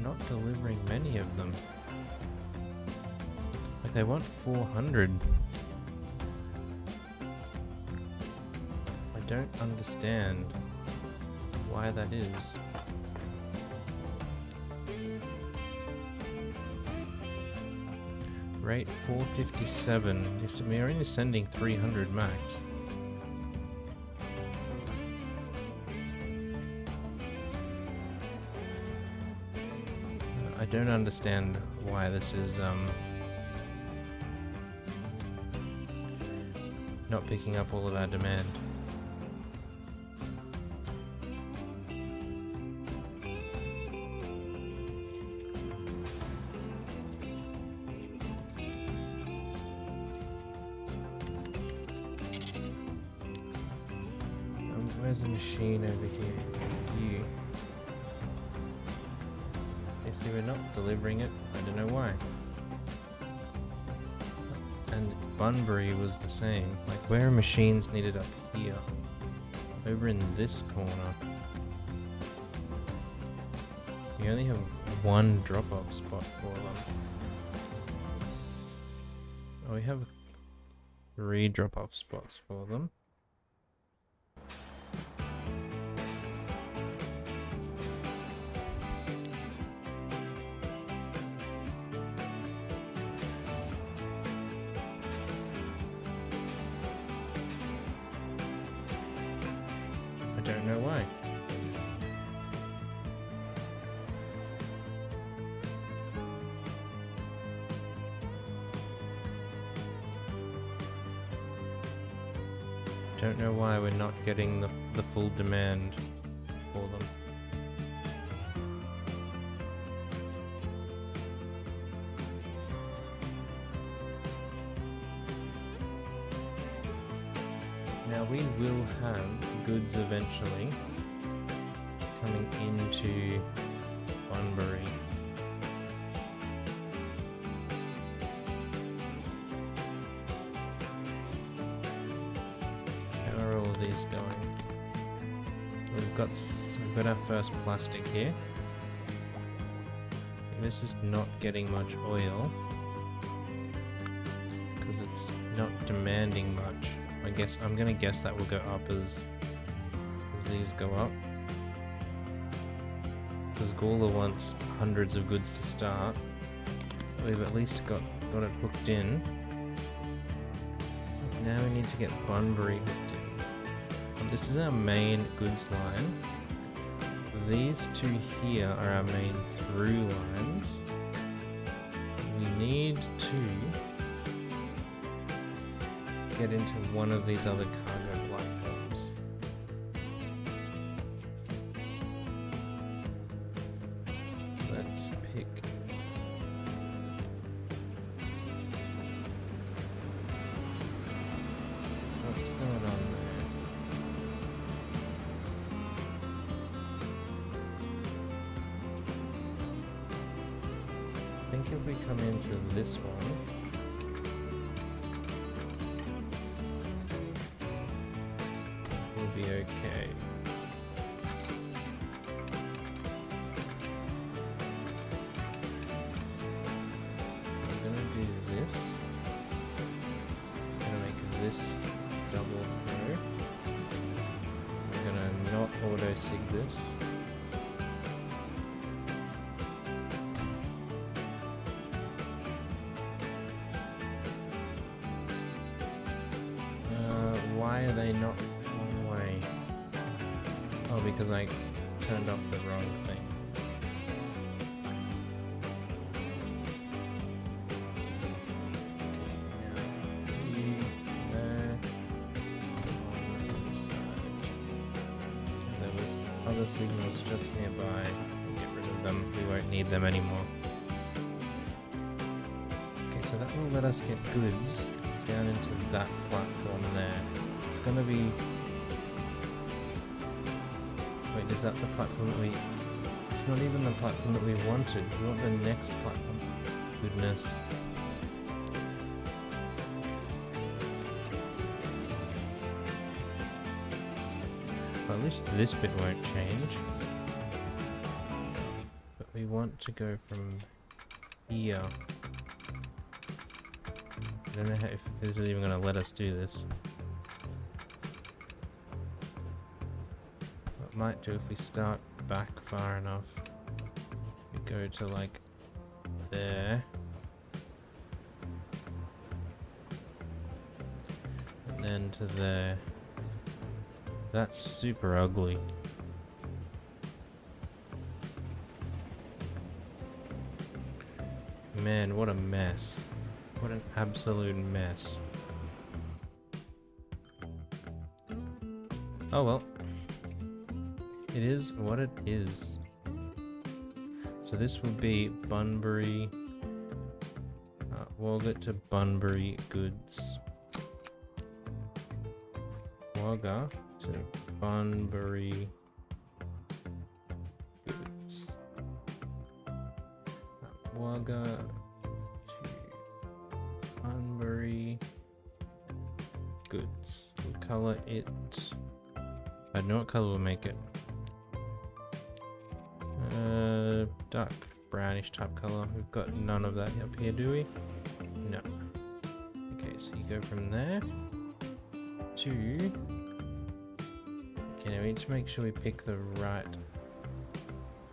not delivering many of them. Like, they want 400. I don't understand why that is. Rate 457. Yes, we're only sending 300 max. I don't understand why this is not picking up all of our demand. Where's the machine over here? You. You see, we're not delivering it. I don't know why. And Bunbury was the same. Like, where are machines needed up here? Over in this corner. We only have one drop-off spot for them. Oh, we have 3 drop-off spots for them. I don't know why. Don't know why we're not getting the full demand for them. Now we will have goods eventually coming into Bunbury. How are all of these going? We've got our first plastic here. This is not getting much oil because it's not demanding much. I'm gonna guess that will go up as these go up. Because Gawler wants hundreds of goods to start. We've at least got it hooked in. Now we need to get Bunbury hooked in. And this is our main goods line. These two here are our main through lines. We need to get into one of these other cargo platforms. Let's pick what's going on there. I think if we come into this one, be okay. I'm gonna do this. I'm gonna make this double throw. I'm gonna not auto sig this. Why are they not? Oh, because I turned off the wrong thing. Okay, now there on this side. There was other signals just nearby. Get rid of them. We won't need them anymore. Okay, so that will let us get goods down into that platform there. It's gonna be. Wait, is that the platform that we... It's not even the platform that we wanted. We want the next platform. goodness. Well, at least this bit won't change. But we want to go from here. I don't know if this is even going to let us do this. What might do if we start back far enough. We go to like there. And then to there. That's super ugly. Man, what a mess. What an absolute mess. Oh well. It is what it is. So this would be Bunbury, Wagga to Bunbury goods. Wagga to Bunbury goods. Wagga to Bunbury goods. We'll color it. I don't know what color will make it. Dark brownish type color. We've got none of that up here, do we? No. Okay, so you go from there to. Okay, now we need to make sure we pick the right.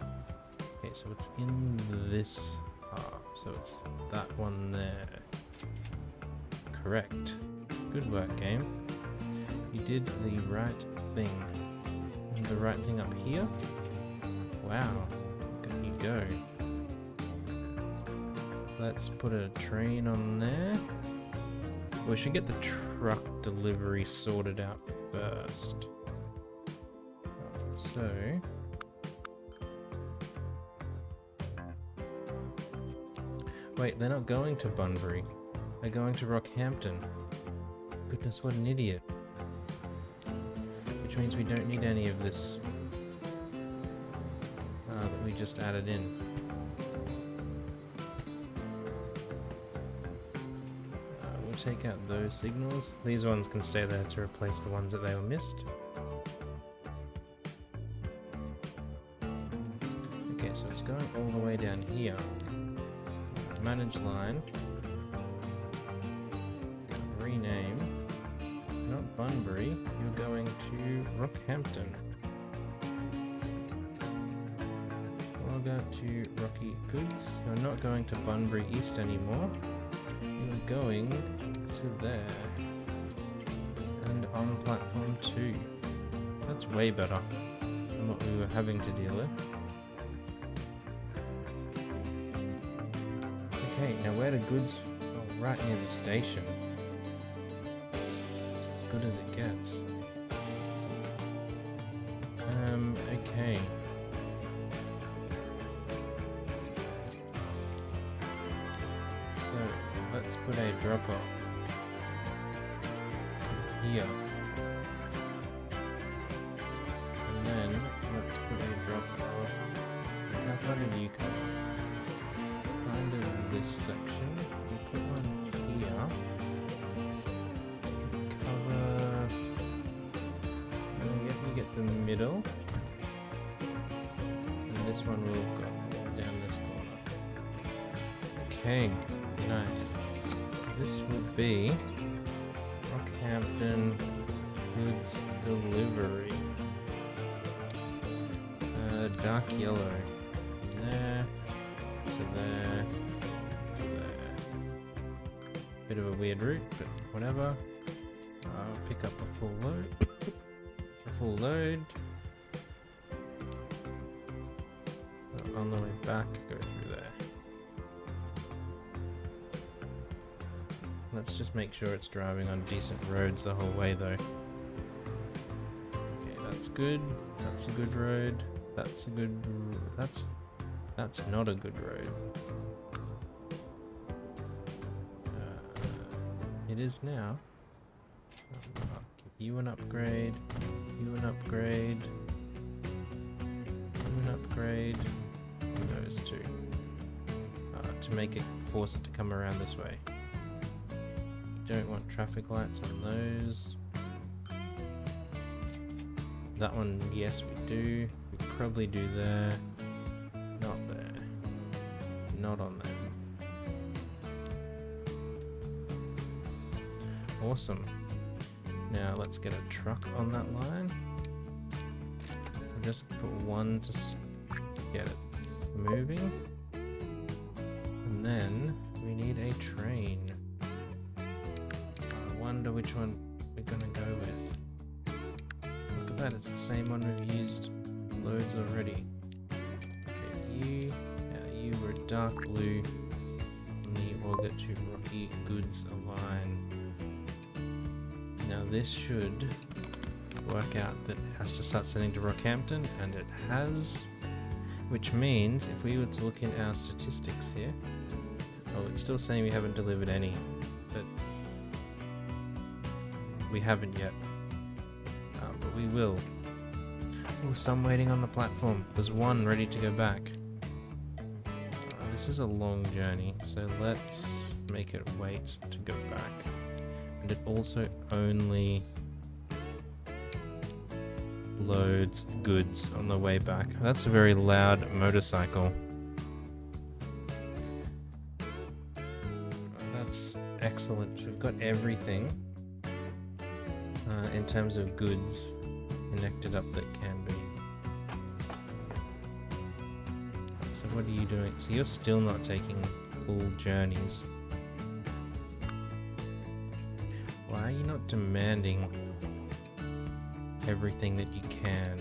Okay, so it's in this half. So it's that one there. Correct. Good work, game. You did the right thing. And the right thing up here. Wow. Look at you go. Let's put a train on there. We should get the truck delivery sorted out first. So wait, they're not going to Bunbury. They're going to Rockhampton. Goodness, what an idiot. Which means we don't need any of this that we just added in. We'll take out those signals. These ones can stay there to replace the ones that they were missed. Okay, so it's going all the way down here. Manage line. Rename. Not Bunbury, you're going to Rockhampton. Wagga to Rocky Goods. You're not going to Bunbury East anymore. You're going to there. And on platform 2. That's way better than what we were having to deal with. Okay, now where do goods? Oh, right near the station. It's as good as it gets. Okay. So let's put a drop off here. And then let's put a drop off. How far did you come? Kind of this section. We'll put one here. Cover. You get the middle. And this one will go down this corner. Okay, nice. This will be Rockhampton goods delivery. Dark yellow. There. To there. To there. Bit of a weird route, but whatever. I'll pick up a full load. A full load. On the way back, go through there. Let's just make sure it's driving on decent roads the whole way though. Okay, that's good. That's a good road. That's a good... That's not a good road. It is now. I'll give you an upgrade. You an upgrade. You an upgrade. And those two. to make it force it to come around this way. You don't want traffic lights on those. That one, yes, we do. We probably do there. Not there. Not on there. Awesome. Now let's get a truck on that line. I'll just put one to get it moving. And then we need a train. I wonder which one we're gonna go with. Look at that, it's the same one we've used loads already. Okay, you were dark blue on the Auger to Rocky Goods line. Now this should work out that it has to start sending to Rockhampton, and it has, which means if we were to look in our statistics here, oh, it's still saying we haven't delivered any, but we haven't yet, but we will. Oh, some waiting on the platform. There's one ready to go back. This is a long journey, so let's make it wait to go back. And it also only loads goods on the way back. That's a very loud motorcycle. That's excellent. We've got everything in terms of goods connected up that can be. So what are you doing? So you're still not taking full journeys. Why are you not demanding everything that you can?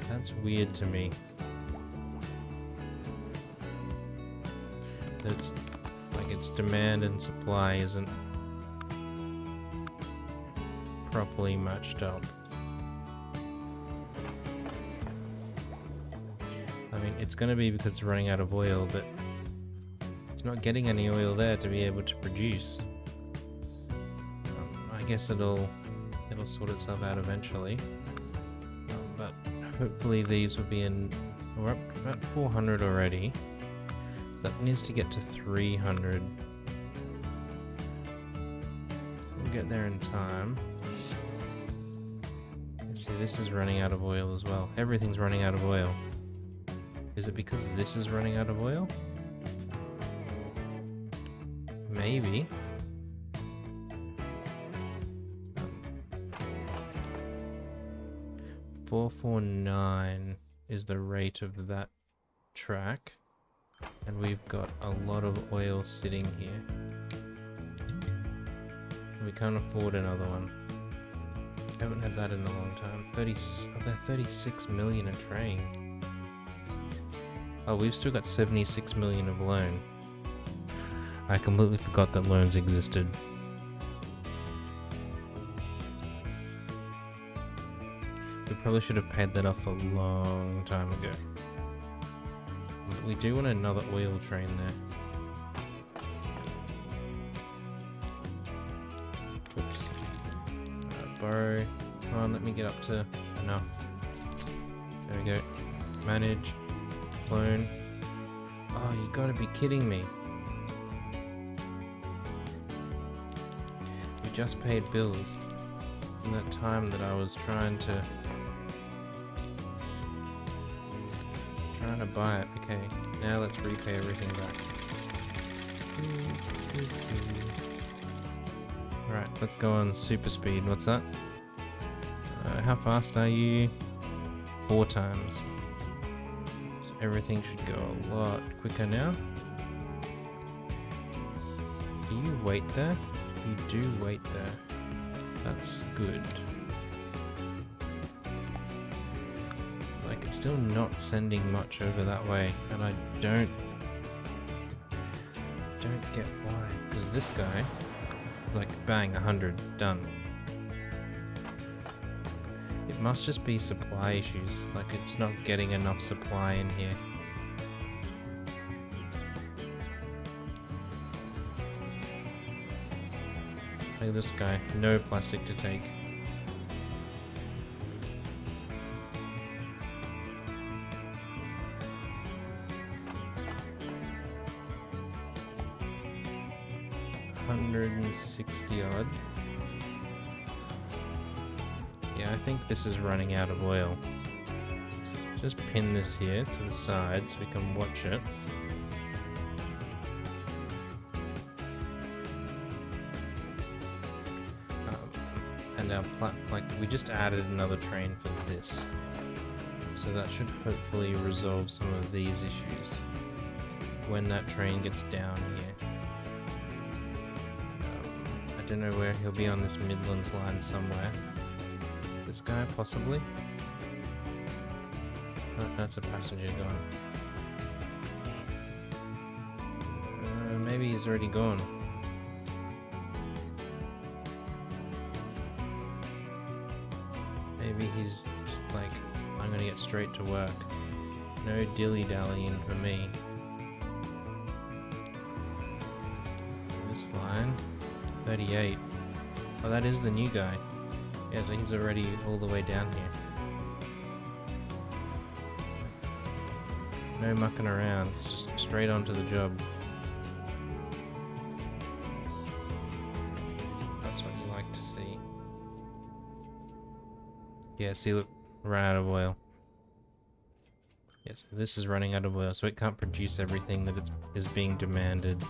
That's weird to me. That's like its demand and supply isn't properly matched up. I mean, it's going to be because it's running out of oil, but it's not getting any oil there to be able to produce. I guess it'll sort itself out eventually. But hopefully these will be in. We're up to about 400 already. So that needs to get to 300. We'll get there in time. See, this is running out of oil as well. Everything's running out of oil. Is it because this is running out of oil? Maybe. 449 is the rate of that track, and we've got a lot of oil sitting here. We can't afford another one. Haven't had that in a long time. 36 million a train. Oh, we've still got 76 million of loan. I completely forgot that loans existed. We probably should have paid that off a long time ago. But we do want another oil train there. Oops. Borrow. Come on, let me get up to enough. There we go. Manage. Loan. Oh, you gotta be kidding me. We just paid bills in that time that I was trying to buy it. Okay, now let's repay everything back. Alright, let's go on super speed. What's that? How fast are you? 4 times. So everything should go a lot quicker now. Do you wait there? You do wait there. That's good. Like, it's still not sending much over that way, and I don't get why. Because this guy, like, bang, 100, done. It must just be supply issues, like it's not getting enough supply in here. Look at this guy, no plastic to take. 60 odd. Yeah, I think this is running out of oil. Just pin this here to the side so we can watch it. And our we just added another train for this. So that should hopefully resolve some of these issues when that train gets down here. I don't know where he'll be on this Midlands line somewhere. This guy, possibly? Oh, that's a passenger gone. Maybe he's already gone. Maybe he's just like, I'm gonna get straight to work. No dilly-dallying for me. This line, 38. Oh, that is the new guy. Yeah, so he's already all the way down here. No mucking around, it's just straight onto the job. That's what you like to see. Yeah, see, look, ran out of oil. Yes, this is running out of oil, so it can't produce everything that is being demanded.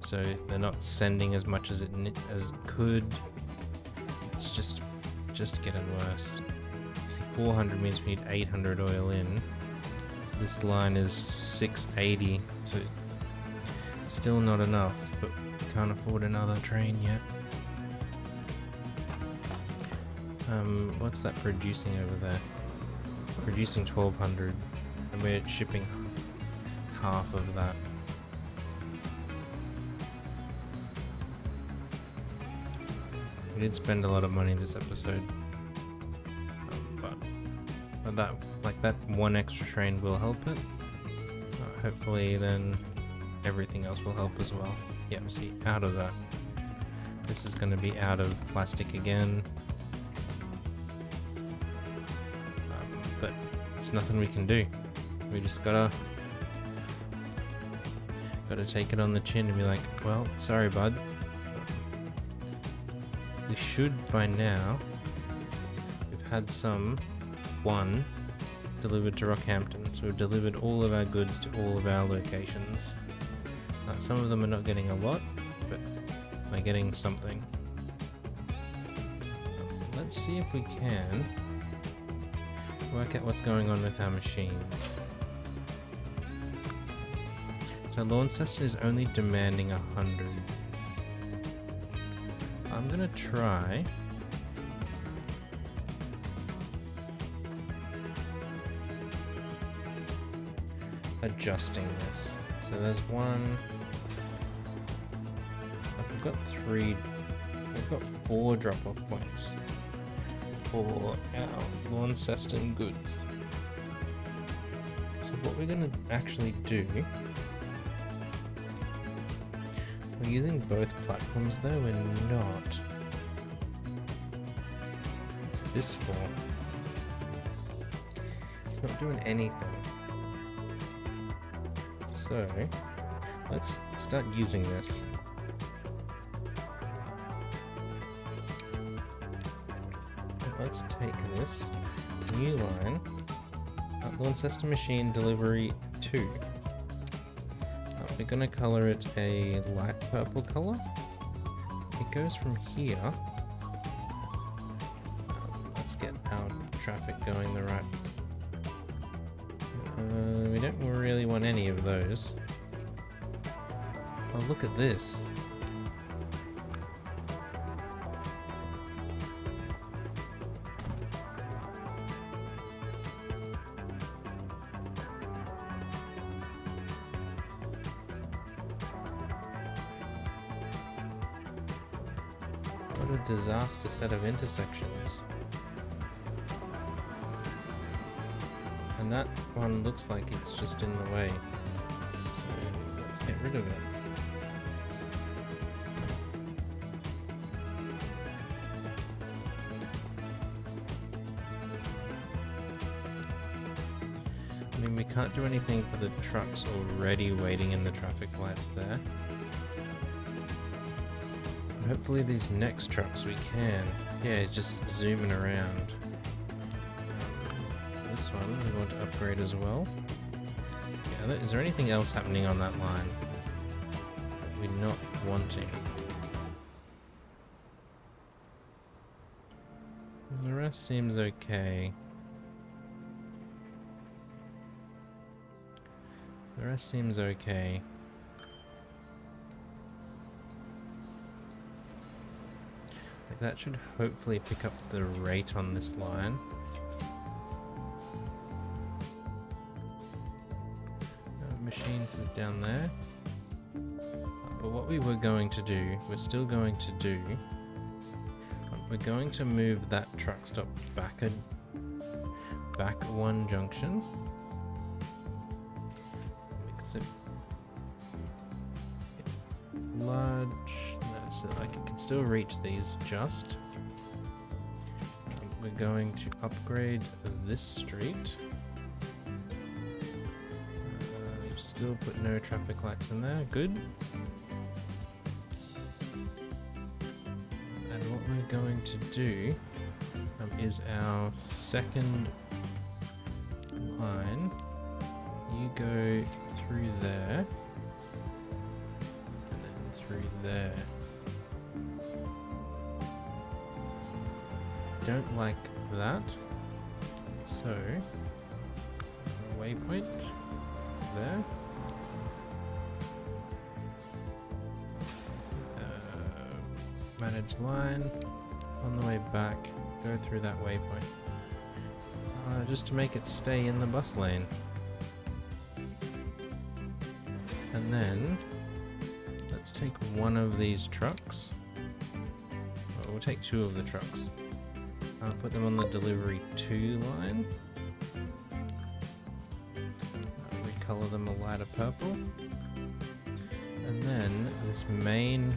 So they're not sending as much as it could. It's just getting worse. See, 400 means we need 800 oil in. This line is 680, so still not enough, but can't afford another train yet. What's that producing over there? Producing 1200, and we're shipping half of that. We did spend a lot of money this episode, but that one extra train will help it. Hopefully then everything else will help as well. Yep, see, out of that. This is going to be out of plastic again. But it's nothing we can do. We just gotta take it on the chin and be like, well, sorry bud. We should by now. We've had one delivered to Rockhampton, so we've delivered all of our goods to all of our locations. Some of them are not getting a lot, but they're getting something. Let's see if we can work out what's going on with our machines. So Launceston is only demanding 100. I'm gonna try adjusting this. So there's one. I've got 3. I've got 4 drop-off points for our Launceston goods. So what we're gonna actually do, we're using both platforms though, we're not. What's this for? It's not doing anything. So, let's start using this. Let's take this new line, Launceston Machine Delivery 2. We're going to color it a light purple color. It goes from here. Let's get our traffic going the right. We don't really want any of those. Oh, look at this. What a disaster set of intersections. And that one looks like it's just in the way. So let's get rid of it. I mean, we can't do anything for the trucks already waiting in the traffic lights there. hopefully these next trucks we can. Yeah, just zooming around. This one we want to upgrade as well. Yeah, is there anything else happening on that line that we're not wanting? The rest seems okay. The rest seems okay. Like that should hopefully pick up the rate on this line. Machines is down there. But what we were going to do, we're still going to do, we're going to move that truck stop back one junction. Because it large, no, so like it can still reach these just. We're going to upgrade this street. Still put no traffic lights in there, good. And what we're going to do is our second line. You go through there, and then through there. Don't like that, so waypoint there. Manage line, on the way back, go through that waypoint. Just to make it stay in the bus lane. And then, let's take one of these trucks. Well, we'll take two of the trucks. I'll put them on the delivery 2 line. Recolor them a lighter purple. And then, this main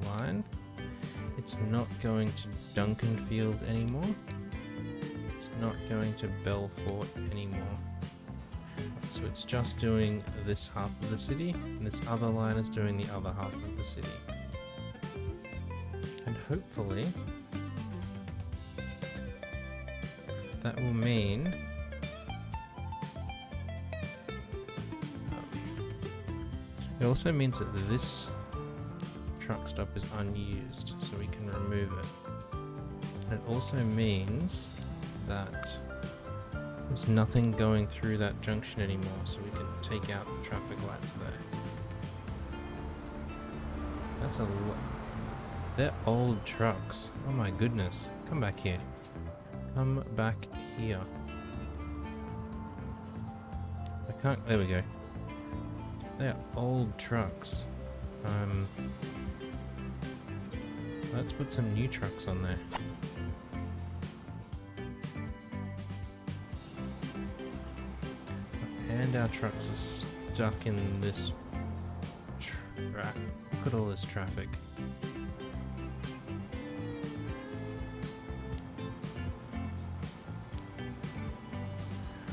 line, it's not going to Duncanfield anymore. It's not going to Belfort anymore. So it's just doing this half of the city, and this other line is doing the other half of the city. And hopefully that will mean it also means that this truck stop is unused, so we can remove it. And it also means that there's nothing going through that junction anymore, so we can take out the traffic lights there. That's a lot. They're old trucks. Oh my goodness. Come back here. Come back here. I can't. There we go. They're old trucks. Let's put some new trucks on there. And our trucks are stuck in this track. Look at all this traffic.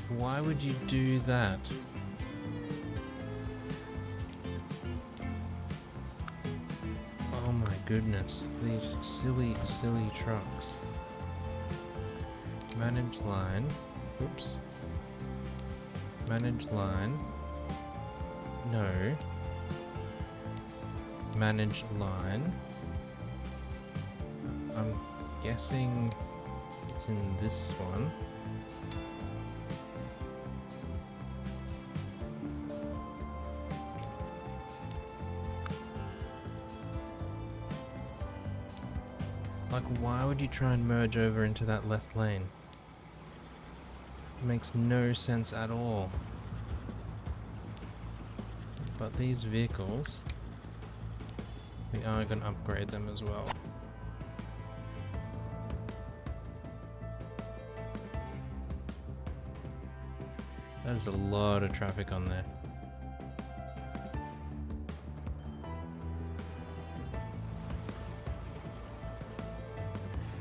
Why would you do that? Oh my goodness, these silly trucks. Manage line. Oops. Manage line. No. Manage line. I'm guessing it's in this one. Like, why would you try and merge over into that left lane? It makes no sense at all. But these vehicles, we are going to upgrade them as well. There's a lot of traffic on there.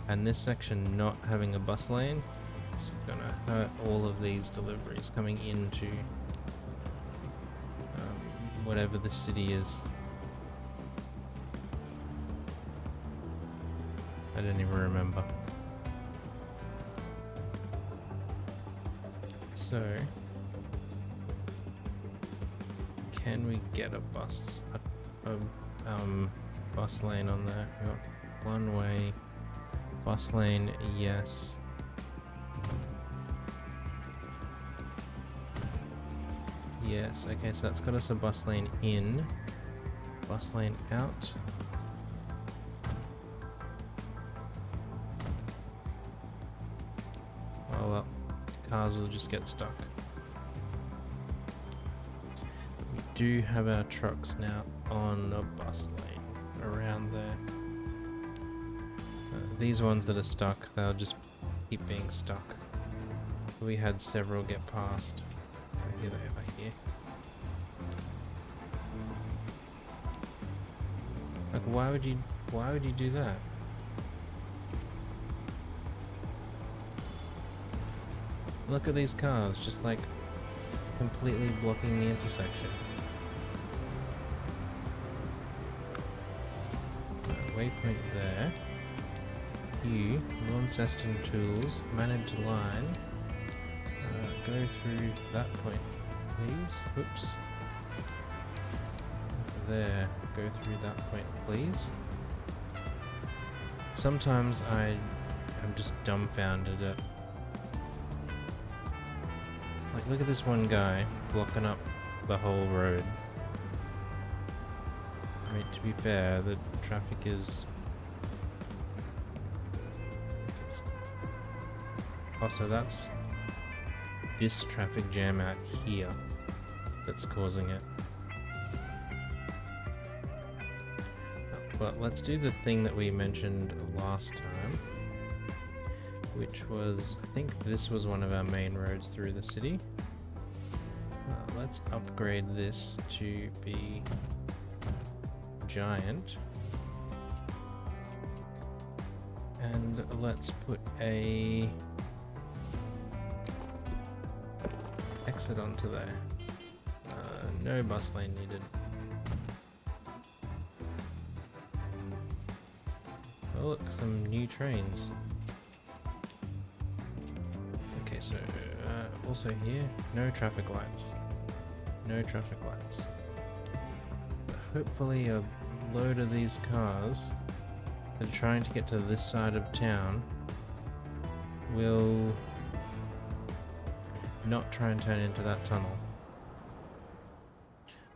And this section not having a bus lane is going to hurt all of these deliveries coming into whatever the city is. I didn't even remember. So, can we get a bus lane on there? We got one way bus lane, yes. Yes, okay, so that's got us a bus lane in, bus lane out. Oh well, cars will just get stuck. We do have our trucks now on a bus lane around there. These ones that are stuck, they'll just keep being stuck. We had several get past. Get over here. Like, why would you do that? Look at these cars, just like completely blocking the intersection. Waypoint there. You, Launceston Tools, manage line. Go through that point, please. Oops. There. Go through that point, please. Sometimes I'm just dumbfounded at... Like, look at this one guy blocking up the whole road. I mean, to be fair, the traffic is... Oh, so that's this traffic jam out here that's causing it. But let's do the thing that we mentioned last time, which was, I think this was one of our main roads through the city. Let's upgrade this to be giant. And let's put a exit onto there. No bus lane needed. Oh look, some new trains. Okay, so also here, no traffic lights. No traffic lights. So hopefully a load of these cars that are trying to get to this side of town will not try and turn into that tunnel.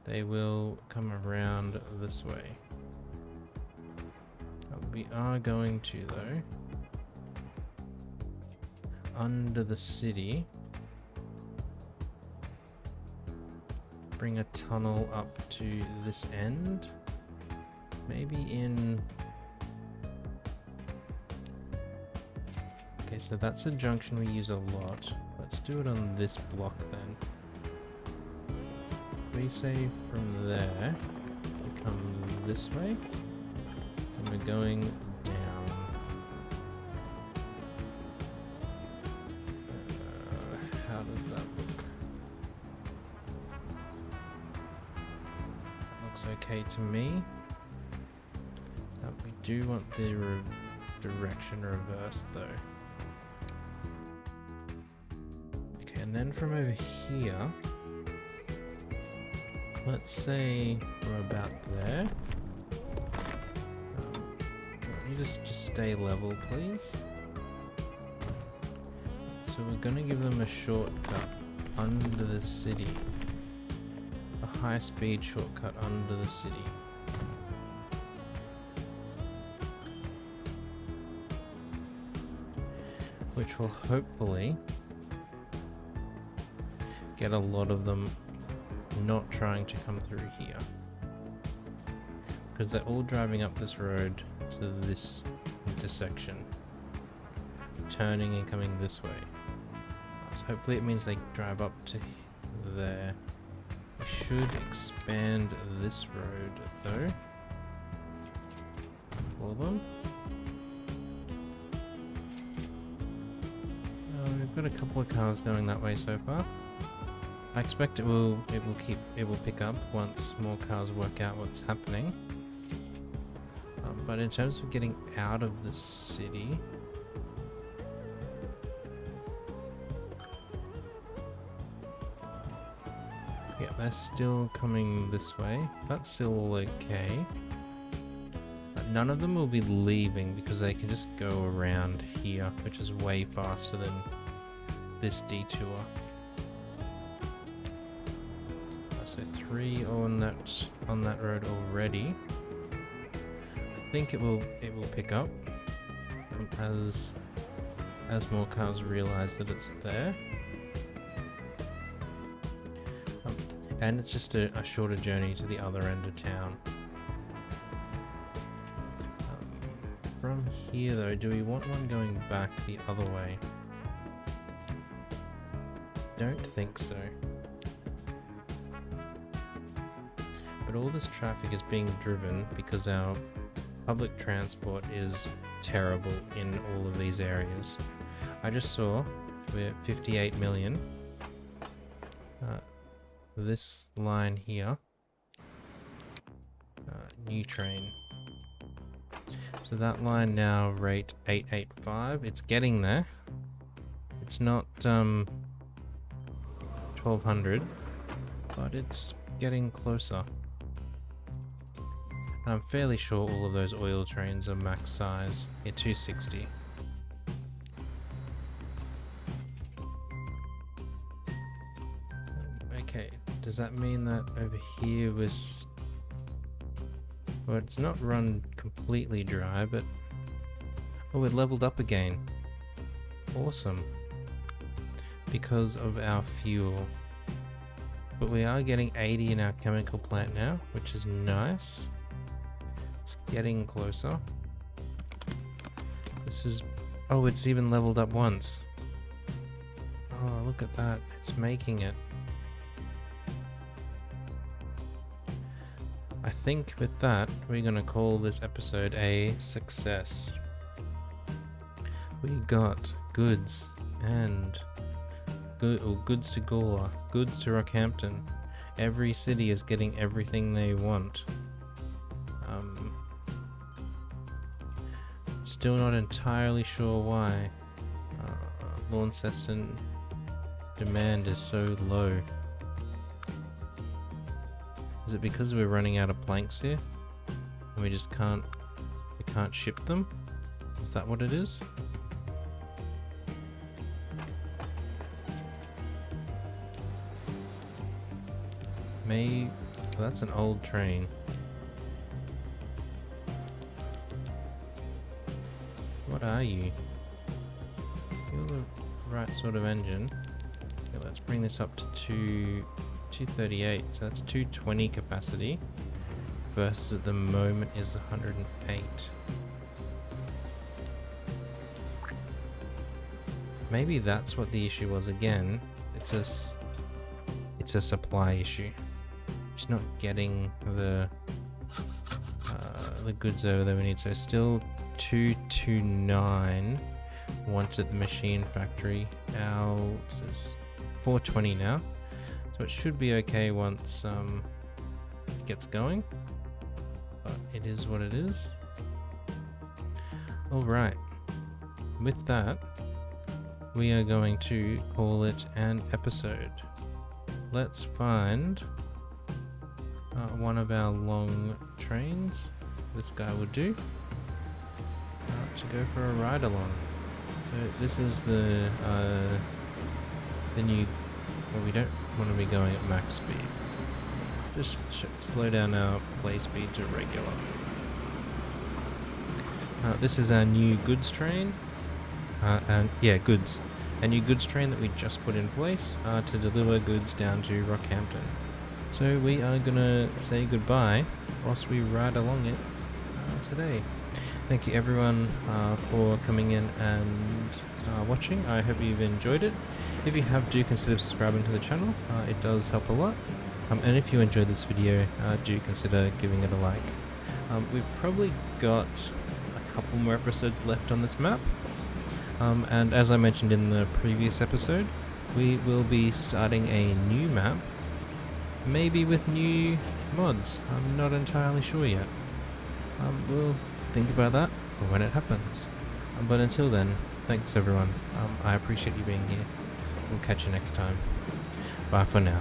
They will come around this way. We are going to, though, under the city, bring a tunnel up to this end. Maybe in... Okay, so that's a junction we use a lot. Let's do it on this block then. We say from there, we come this way, and we're going down. How does that look? Looks okay to me. We do want the direction reversed though. Okay, and then from over here, let's say we're about there. Can you just stay level, please? So we're gonna give them a shortcut under the city. A high-speed shortcut under the city. Which will hopefully get a lot of them not trying to come through here, because they're all driving up this road to this intersection, turning and coming this way. So hopefully it means they drive up to there. We should expand this road though for them. We've got a couple of cars going that way so far. I expect it will pick up once more cars work out what's happening. But in terms of getting out of the city, yeah, they're still coming this way. That's still all okay. But none of them will be leaving because they can just go around here, which is way faster than this detour. So 3 on that road already. I think it will pick up as more cars realize that it's there. And it's just a shorter journey to the other end of town. From here though, do we want one going back the other way? Don't think so. But all this traffic is being driven because our public transport is terrible in all of these areas. I just saw we're at 58 million. This line here, new train. So that line now rate 885. It's getting there. It's not 1200, but it's getting closer. And I'm fairly sure all of those oil trains are max size. Yeah, 260. Okay, does that mean that over here was... Well, it's not run completely dry, but... Oh, it leveled up again. Awesome. Because of our fuel. But we are getting 80 in our chemical plant now, which is nice. It's getting closer. This is... Oh, it's even leveled up once. Oh, look at that. It's making it. I think with that, we're going to call this episode a success. We got goods and goods to Gawler, goods to Rockhampton. Every city is getting everything they want. Still not entirely sure why Launceston demand is so low. Is it because we're running out of planks here and we just can't ship them? Is that what it is? Well, that's an old train. What are you? You're the right sort of engine. Okay, let's bring this up to 238, so that's 220 capacity versus at the moment is 108. Maybe that's what the issue was again. It's a supply issue. Just not getting the goods over that we need. So still 229 wanted at the machine factory. Ours is 420 now. So it should be okay once it gets going, but it is what it is. Alright, with that, we are going to call it an episode. Let's find one of our long trains. This guy would do to go for a ride along. So this is the new... Well, we don't want to be going at max speed. Just slow down our play speed to regular. This is our new goods train. Goods. A new goods train that we just put in place to deliver goods down to Rockhampton. So we are gonna say goodbye whilst we ride along it today. Thank you everyone for coming in and watching. I hope you've enjoyed it. If you have, do consider subscribing to the channel. It does help a lot. And if you enjoyed this video, do consider giving it a like. We've probably got a couple more episodes left on this map. And as I mentioned in the previous episode, we will be starting a new map, maybe with new mods. I'm not entirely sure yet. We'll think about that for when it happens. But until then, thanks everyone. I appreciate you being here. We'll catch you next time. Bye for now.